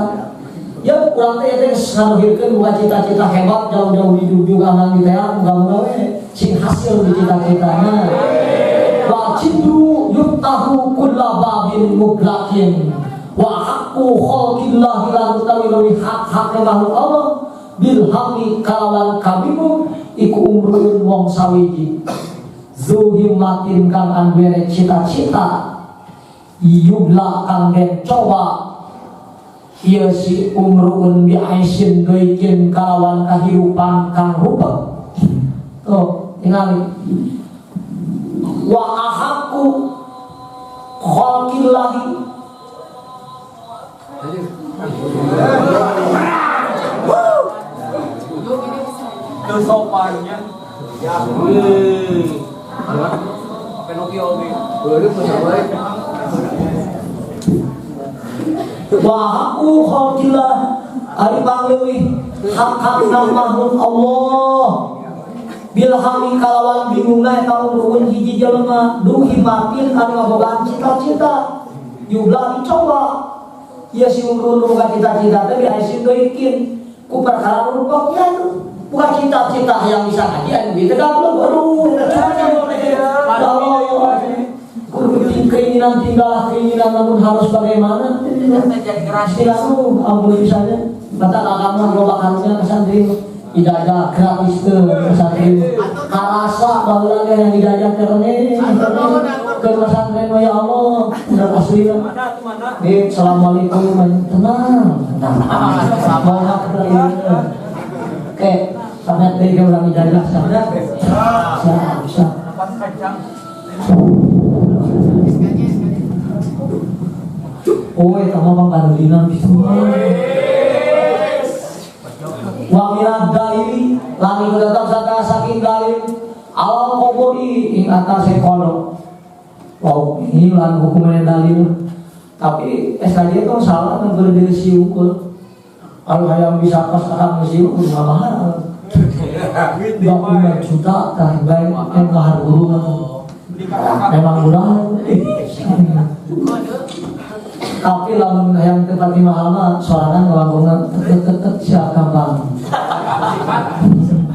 Speaker 1: Ya kurang teh ngaruhikeun buka cita-cita hebat jauh-jauh hidup juga nang di teh muga-muga we sing hasil di cita-citana. Wa cindu yuftahu kullababin muglaqin wa haqqu khalqillahi la tutawilu hak-hak makhluk Allah bil hammi kalawan kabimu iku umrun wong sawiji zuhimatin kang anduwe cita-cita yubla kang den coba ieu si umrun biaisin doikin kalawan kahirupan kang rupa. Tuh tingali wa ahaku khalqillahi
Speaker 2: sopannya ya Pinocchio
Speaker 1: wa aku khalqillah ari pangleuwih hak-hak makhluk Allah bilhami kalawan bingungna eta umrun hiji jelema duhi matin anu ngabogaan cita-cita jumlah dicoba ieu si umrun boga cita-cita teh biasin doikin ku perkara rupa kieu bukan cita-cita yang bisa ngaji anu dieu gablok aduh keinginan tinggal keinginan namun harus bagaimana
Speaker 2: jadi keras
Speaker 1: anu ampun misalnya kata agama loba karunya kesantri ijazah gratis ke pesantren karasa baheula ge yang ijazah terne ke pesantren ya Allah udah asli assalamualaikum tenang semangat oke sampai tadi ke ulang ijazah sampai bisa oh eta mah pangkarudinan bismillah wa minad daili lami tetap saka saking dalil alam kuburi ing atase kono. Wow, ini lan hukumnya dalil. Tapi SKJ itu salah kan berdiri siukul. Kalau hayang bisa pas akan siukul nggak mahal. 20 juta tah bae yang kahar guru memang murah. Tapi lamun yang tempat mahal mah soalnya ngelakukan tet siap gampang.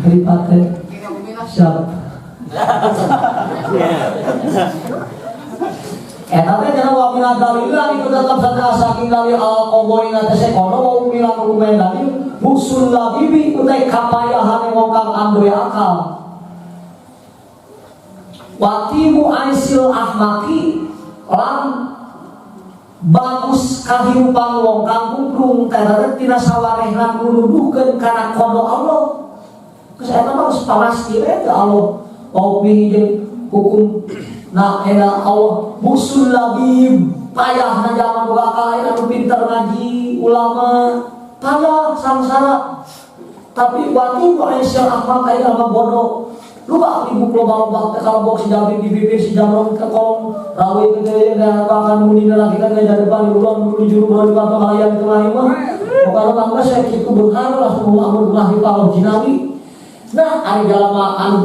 Speaker 1: Lipat siap. Tapi jangan wabina dalil lagi tetap saja saking dalil al qoboi ngatese kono wa umilan hukumen dalil busul labibi utai kapayahan wong kang anduwe akal. Watimu aisil ahmaki lan bagus kahirupan wong kang kumprung terhadap tina sawarehna nuduhkeun kana kodo Allah. Geus eta mah geus pasti we Allah mau jeung hukum na ena Allah musul labib payahna zaman bakal anu pinter ngaji ulama payah sangsara tapi wati ku aisyah ahmad aya mah bodoh lupa ibu loba kalau box si David di bibir si Jamron ke kolong rawi gede dan bahkan muni lagi kan dari depan ulang menuju rumah di kantor kalian kemarin mah kalau bangga saya kitu beunghar langsung amun lahir kalau jinawi nah ari jalma anu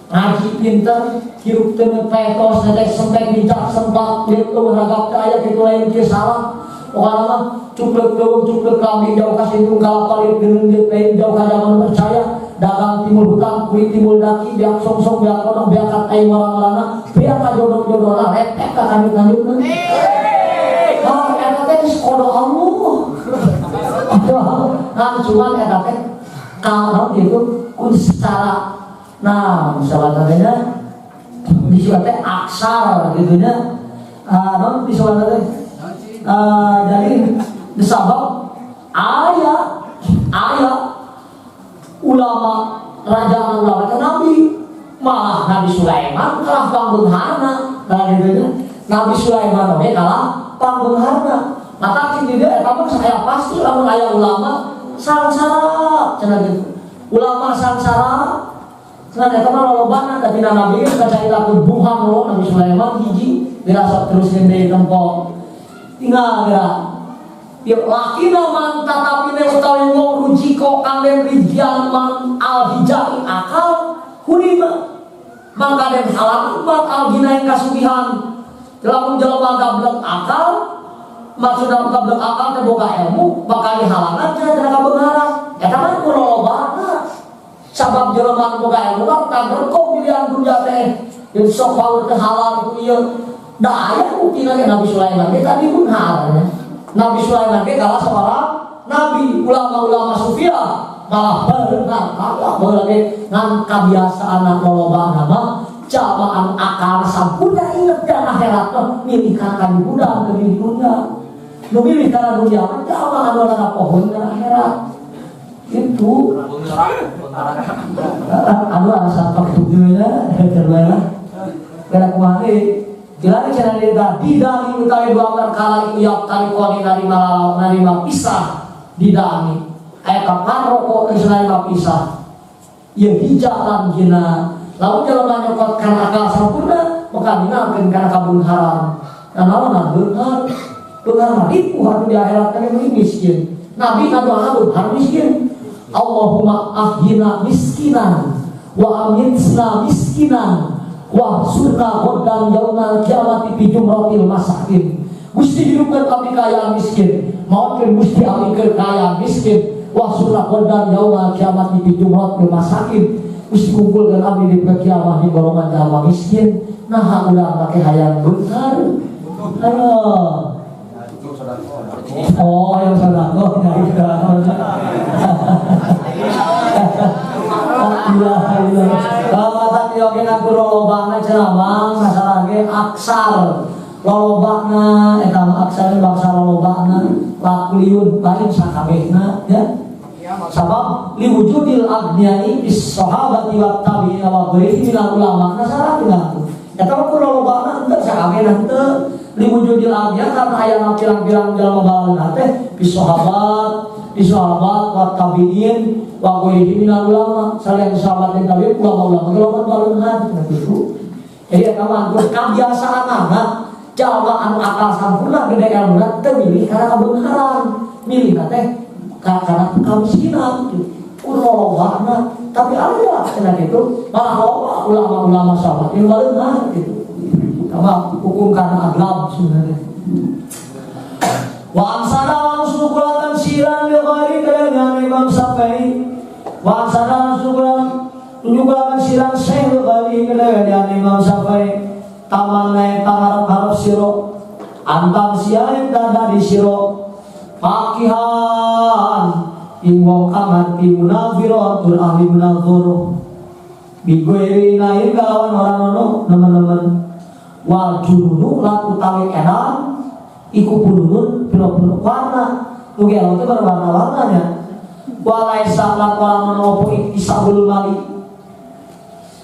Speaker 1: ngaji pinter hirup teu petos sadek sempek bincak sempat lihat olahraga aya kitu lain kieu salah pokona mah cuplek kambing jauh ka sindung kalapalit geun lain jauh ka zaman percaya dagang timul hutang kulit timul daki biak sok biak kodok biak kat aing warang-warangna biak ka jodoh-jodohna repek ka kanjut-kanjutna eta teh geus kodok Allah nah cuman eta teh kalau gitu kun secara nah misalnya disuratnya aksar gitu nya non disuratnya dari disabab ayat ulama raja ulama itu Nabi malah Nabi Sulaiman kalah pangbeunghana dan gitu nya Nabi Sulaiman oge kalah pangbeunghana maka kini dia eta mah saya pasti lamun aya ulama sangsara cenah gitu ulama sangsara nah, eta mah lolobana tapi Nabi kacaritakeun buhan lo Nabi Sulaiman hiji dirasa terus deui tempo tinggal geura ieu lakina man tatapine utawi wong rujiko kang den rijian man al-hijai akal hunima mangka den halak man al-ginain kasugihan lamun jelema gablek akal maksudna keblek akal teh boga ilmu bakal dihalangan cenah kabeungaran eta mah kulolobana sabab jelema boga ilmu kan kagrekok pilihan dunia teh jeung sok baur teh halal itu ieu da aya buktina ge Nabi Sulaiman ge tadi beunghar Nabi Sulaiman ge kalah seorang nabi ulama-ulama sufia malah beunghar kalah ge ngan kabiasaan lolobana mah jamaan akal sampurna inget dan akhirat milih kakak di budang ke dunia nu milih karena dunia mah jamaan anu pohon dan akhirat itu anu asa paktunya terbaik kada kumaha jelani cara didang utawi dua perkara ieu yak kali koni narima pisah didang aya kapan rokok geus narima pisah ieu hijalan gina lamun jelema nyokotkan akal sampurna maka dinakeun kana kabeunharan nanaonna beunghar mah dipu harus di akhirat teh miskin nabi ngadoana beunghar miskin Allahumma ahyina miskinan wa amitsna miskinan wa surna qadam yaumal qiyamati fi jumratil masakin Gusti hidupkeun abdi kaya miskin maokeun Gusti abdi keur kaya miskin wa surna qadam yaumal qiyamati fi jumratil masakin Gusti kumpulkeun abdi di kiamat di golongan jalma miskin nah ulah make hayang beunghar ayo oh yang sedekah kalau tadi oke ngaku lolobana cenah masalah ge aksar lolobana eta aksar bangsa lolobana lakuliun paling sakabehna ya sabab liwujudil agnyai bis sahabati wat tabi'in wa ghairihi minal ulama nasara ngaku eta mah lolobana teu sakabehna teu liwujudil agnya karena aya pirang-pirang jalma balana teh bis sahabat wa tabi'in wa ghairihi minal ulama salian sahabat dan tabi'in ulama baleungan gitu. Jadi eta mah kebiasaanna jalma anu akal sampurna gede ilmuna teu milih karena kabeunharan milih teh karena kamiskinan ulama tapi ada cenah kitu malah loba ulama-ulama sahabat yang baleungan gitu. Sama hukum karena aglam sebenarnya. Wa ansana sukulatan siran li ghairi kana Imam Syafi'i. Wa ansana sukulan tunjukkan siran syekh li ghairi kana Imam Syafi'i. Tamanai pangarep-arep sira antang siae dada di sira fakihan ingwong kang ati munafiratul ahli munafir. Bigoi naik kawan orang teman-teman wal jununu lan utawi enan iku bunun pira-pira warna mugi ana teh warna-warnanya walaisa lan ora menopo iktisabul mali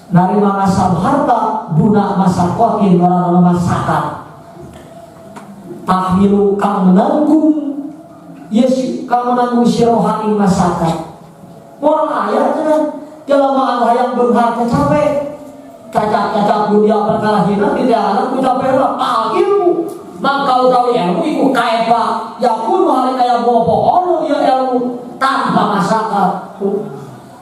Speaker 1: nari mangasal harta duna masakotin ora masakat tahmilu kang menanggung yes kang menanggung siroha ing masakat moal aya cenah jelema anu hayang beunghar teh capek cacat dunia perkara hina tidak anak ucap perah ilmu maka utawi ilmu iku kaepa yakun hari kaya bopo ya ilmu tanpa masakat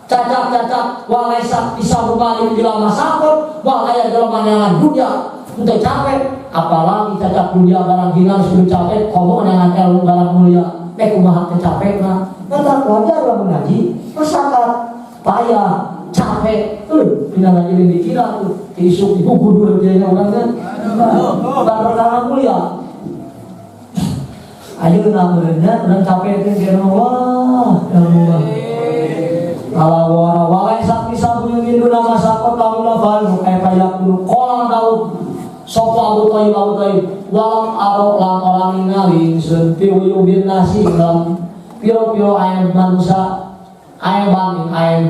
Speaker 1: cacat walaisa bisa balik bila masakat walaya dalam pandangan dunia untuk capek apalagi cacat dunia barang hina sudah capek komo dengan ilmu barang mulia kumaha capek nah kata wajar lah mengaji masakat payah capek tidak lagi dikira tuh isuk ibu kudu kerjanya orang kan bukan perkara mulia ayo namanya udah capek kan kira wah kalau warai sakti sabun yang nama sakot tahu baru kayak payak dulu kolang tahu sopo abu toy walang arok lang orang ningali sentiw yubin nasi dalam piro ayam manusia ayam bangin ayam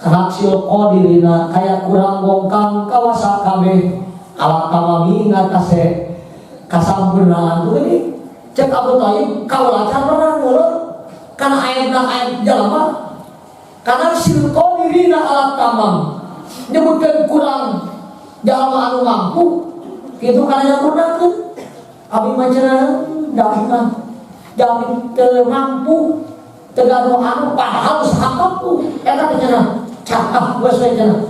Speaker 1: karaksil kodirina kayak kurang gongkang kawasa kabeh alat kamami ngatase kasampurnaan tuh ini cek Abu Thalib kawalacan pernah ngurut karena ayat jalama karena sil kodirina alat kamam nyebutkan kurang jalama anu mampu itu karena nyempurnakan abi macana dapat jamin mampu tegaduh anu padahal usaha mampu eta cenah cakap gue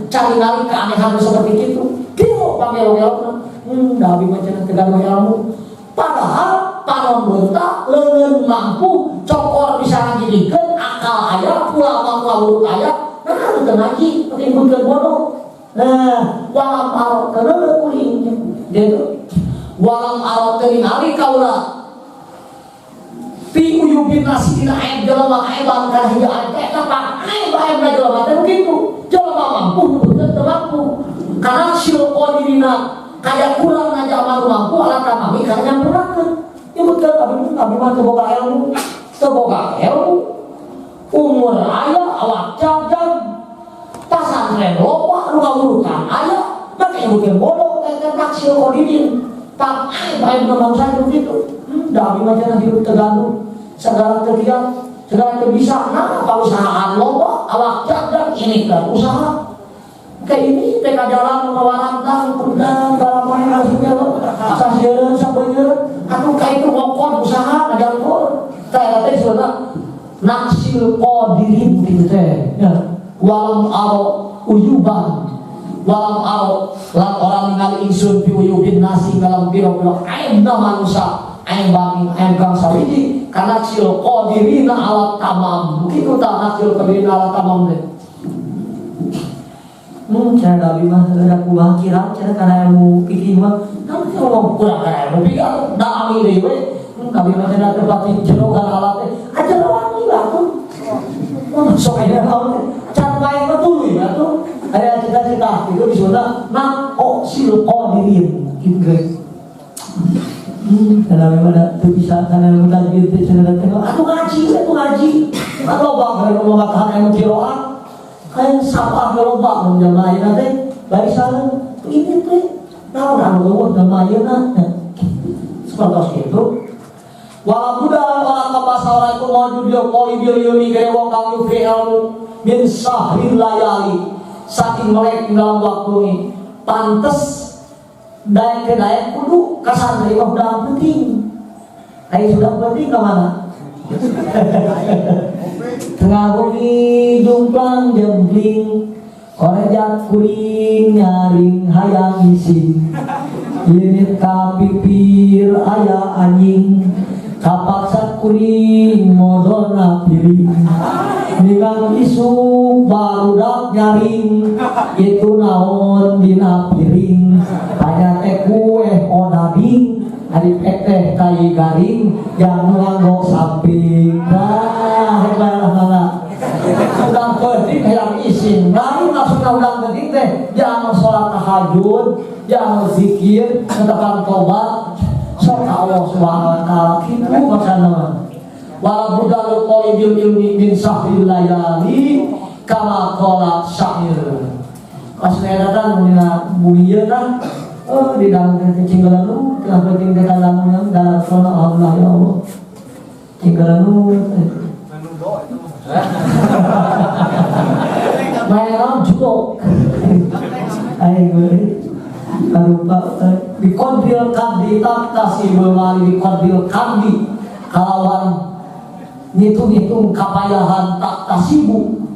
Speaker 1: cari ngali keanehan seperti itu kilo panggil-panggil nabi macam tegaduh ilmu padahal panon bentak leungeun mampu cokor bisa ngajidikeun akal aya pula mampu ngawurut aya nah teu ngaji makin beunkeun bodoh. Nah walam arok teu kuring gitu walam arok teu ningali kaula fi uyubin nasi dina aib jelema aiban kana hingga ante kapan aib jelema teh begitu jelema mampu beunkeun teu mampu karena silko dirina kaya kurang aja mampu alat kami karena nyampurakeun ya betul kami mah teu boga ilmu umur aya awak jajan pasantren loba nu ngawurutan aya make mungkin bodoh teh taksil kodidin tak aib bangsa begitu da abdi mah cenah hirup terganggu segala kegiatan segala kebisaan pausahaan loba awak jajan ini kan usaha kayak ini teka jalan mewarantang pedang balapan hasilnya sasieun sabeunyeun atuh ka itu ngokon usaha ngajalkeun teh sebenarnya naksil qadirin gitu teh ya walam aro uyuban walam aro lan orang ningali ingsun fi uyubin nasi dalam piro-piro aibna manusia aib bangsa wiji kana naksil qadirina ala tamam begitu tak naksil qadirina ala tamam teh cara Dabi mah ada kubah kira cara karena ilmu pikir mah kan ngomong kurang karena ilmu pikir dah ami dewe Dabi mah cara terpati jero kan alatnya aja wangi lah tuh sok aja kalau cara main mah tuh ya tuh ada cita-cita itu disebutnya sil qadirin gitu guys karena memang ada tuh bisa karena ilmu tajwid itu cara tengok aku ngaji kalau bang kalau ngomong katakan ilmu kiroan kayak sapa gelombak menjamaina teh barisan ini teh naon anu jamaina seperti itu wala budak wala kapasara itu maju dia koli dia yuni gere wong kang yufi ilmu min sahril layali saking melek dalam waktu ini pantes daek ke daek kudu kasantri mah udah penting ai sudah penting ke mana tengah bumi jumplang jembling korejat kuring nyaring hayang isin irit kapipir aya anjing kapaksat kuring modona piring dengan isu barudak nyaring itu naon dina piring hanya teh kue odading adik teh kai garing yang nganggo samping udang penting yang isin lain maksudnya udang penting teh jangan sholat tahajud jangan zikir tentang tobat sok Allah subhanahu wa ta'ala itu maksudnya wala budalu qolibil ilmi min sahril layali kama qala syair kasih datang menina bulia kan di dalam cinggalan lu tengah penting dekat lamunan dalam sona Allah ya Allah cinggalan lu main juga ayo lupa dikodilkan ditatasi memali dikodilkan di kalawan ngitung kapayahan tak tasibu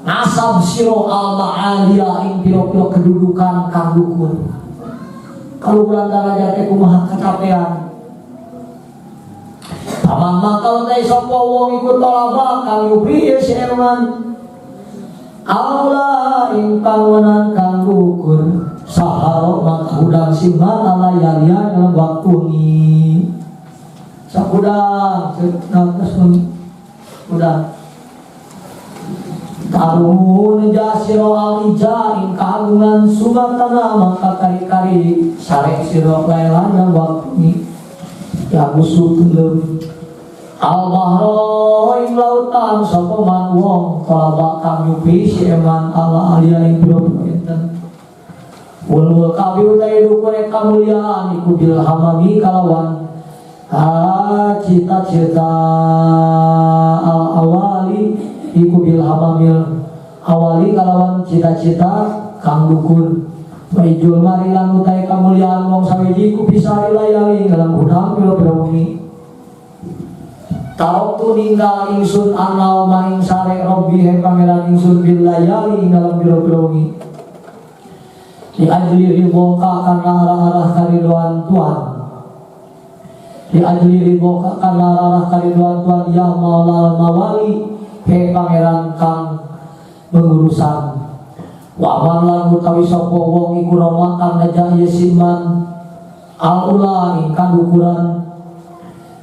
Speaker 1: nasab siro al-ma'aliyah ing piro-piro kedudukan kang dukur kalau bulan darajat teh kumaha kecapean aman makal teh sapa wong ikut tolaba kang yubri si Erman Allah ing pangunan kang dukur saharo maka udang simhan alayalian dalam waktu ini sakudang terus udah Tarun jasiro alija ing kagungan sumatana maka kari-kari sarek siro lailan dan waktu ini ya musuh telem al-bahro ing lautan sopaman wong tolabak kami pisi eman ala alia ing biro-biro ulul kabiu tayi dukure kamuliaan iku bil hamami kalawan cita-cita al-awali iku bil hamamil awali kalawan cita-cita kang dukur waijul mari lan utai kamuliaan wong sawiji ku bisa layali dalam hudang piro-piro wengi tarok tu ninggal ingsun anau maing sare robbi he pangeran ingsun bil layali dalam piro-piro wengi di ajli riboka karena arah-arah karidoan Tuhan di ajli ridho karena rarah kariduan Tuhan ya maulal mawali he pangeran kang mengurusan wa man utawi sapa wong iku roma kang najah yesiman al-ula ingkang ukuran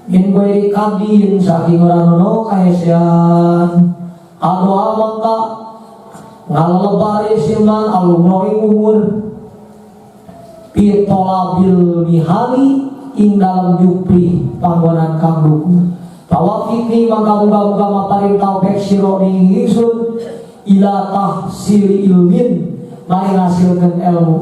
Speaker 1: min bairi kadin saking ora ono kaesian anu amangka ngalebari siman alumroi umur pitolabil mihali ing dalam jupri panggonan kang duku tawafikni mangka muga-muga maparing taufik sira ning ingsun ila tahsili ilmin mari ngasilkeun ilmu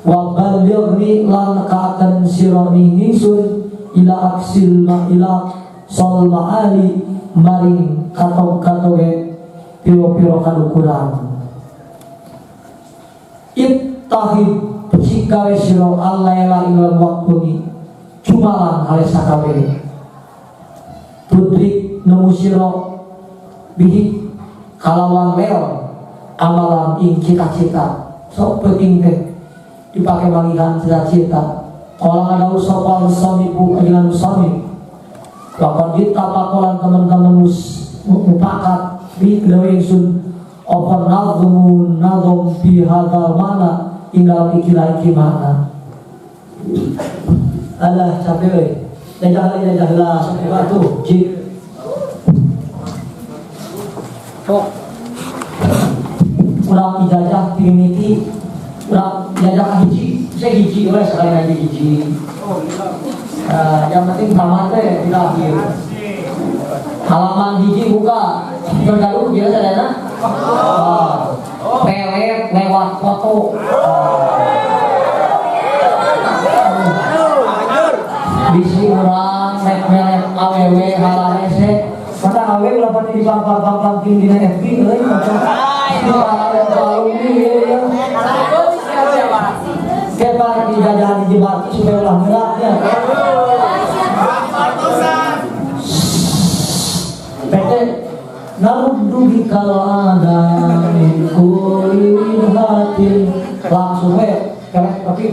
Speaker 1: wa balighni lan kaaken sira ning ingsun ila aksil ma ila sol maali maring katong-katonge piro-piro kalukuran ittahid jika sira allaila ing waktu ni cumalan hale sakabeh tudrik nemu sira bihi kalawan leo amalan ing cita-cita sok penting teh dipakai malihan cita-cita kalau ada usaha musami bu dengan musami bahkan kita pakolan teman-teman mupakat di sun over nadom fi hadal mana tinggal iki mana alah capek jajah sampai batu jik kok kurang ijazah trinity kurang ijazah hiji saya hiji wes sekali lagi hiji yang penting tamat teh di akhir halaman hiji buka tergaduh biasa dana pelet lewat foto bisi orang melet aww halarese mata awe lapan di bang di FB euy macam baru ini kebar di jajahan di Jibati supaya ulah merahnya PT naruddu bikal adami kulin hatin langsung tapi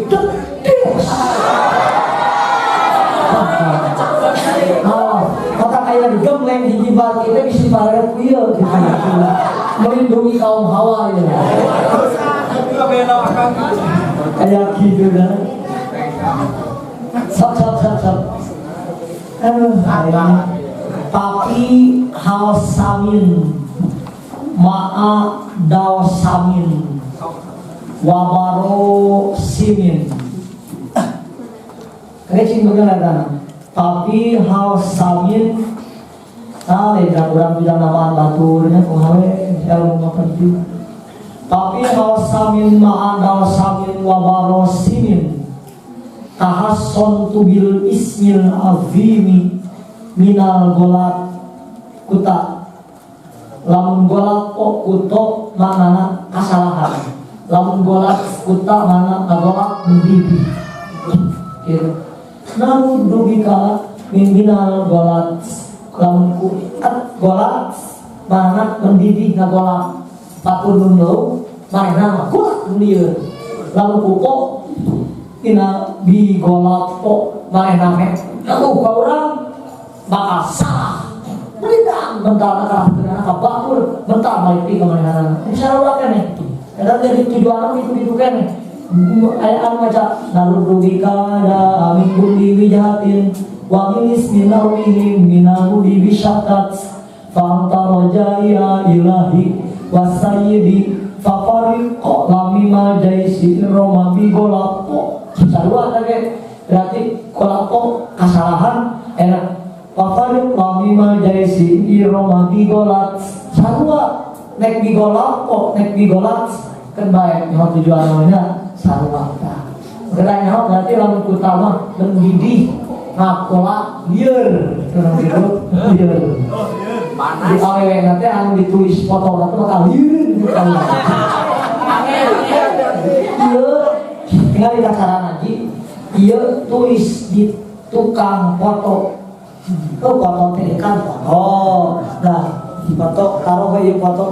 Speaker 1: kata kayak digembleng di Jibati itu bisa paret kuil gitu melindungi kaum hawa ya kayak gitu kan sap tapi hal samin ma'a daw samin wabaro simin kecing bagaimana tapi hal samin dan orang bilang nama baturnya penghawe ilmu penting tapi hal samin ma'a daw samin wabaro simin tahasson tubil ismil azimi minal golat kuta lamun golat kok kuto mana kesalahan lamun golat kuta mana golat mendidih namun dubika minal golat lamun kuat golat mana mendidih golat patun dulu mana golat mendidih lamun kuko ina bi golat kok mana aku orang bakal salah berikan bentar karena kabatur bentar balik ke mana bisa ulah kan karena dari tujuan itu kan ayat macam naruddu bika da amin kulli wijatin wa min isminawihim minahudi bisyatat fa'antara ya ilahi wasayyidi fafariqo lamima jaisi roma bigolapo sarua lagi berarti kolapo kesalahan enak Pafariq lamima jaisi iroma bigolat sarua nek bigolat kok nek bigolat kan baik nyawa tujuan namanya sarua gerak nyawa berarti lamun utama mendidih ngakola lieur kurang gitu lieur di awewe nanti anu ditulis foto itu bakal lieur lieur tinggal di kasaran aja dia tulis di tukang foto itu foto tekan foto nah foto taruh kayak foto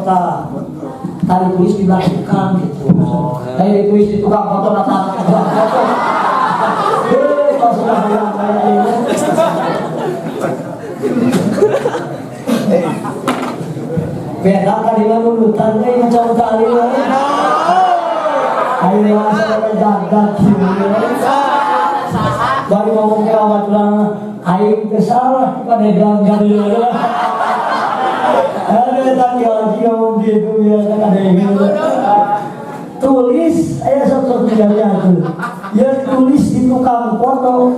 Speaker 1: tadi tulis di belakang gitu tadi tulis di tukang foto foto pas sudah bilang saya beda kali nurutan macam tali ayo langsung jagat baru ngomong kawat lang ayo kesalah pada ganggang ada tadi lagi ngomong gitu ya ada yang tulis ayah satu-satunya tuh ya tulis di tukang foto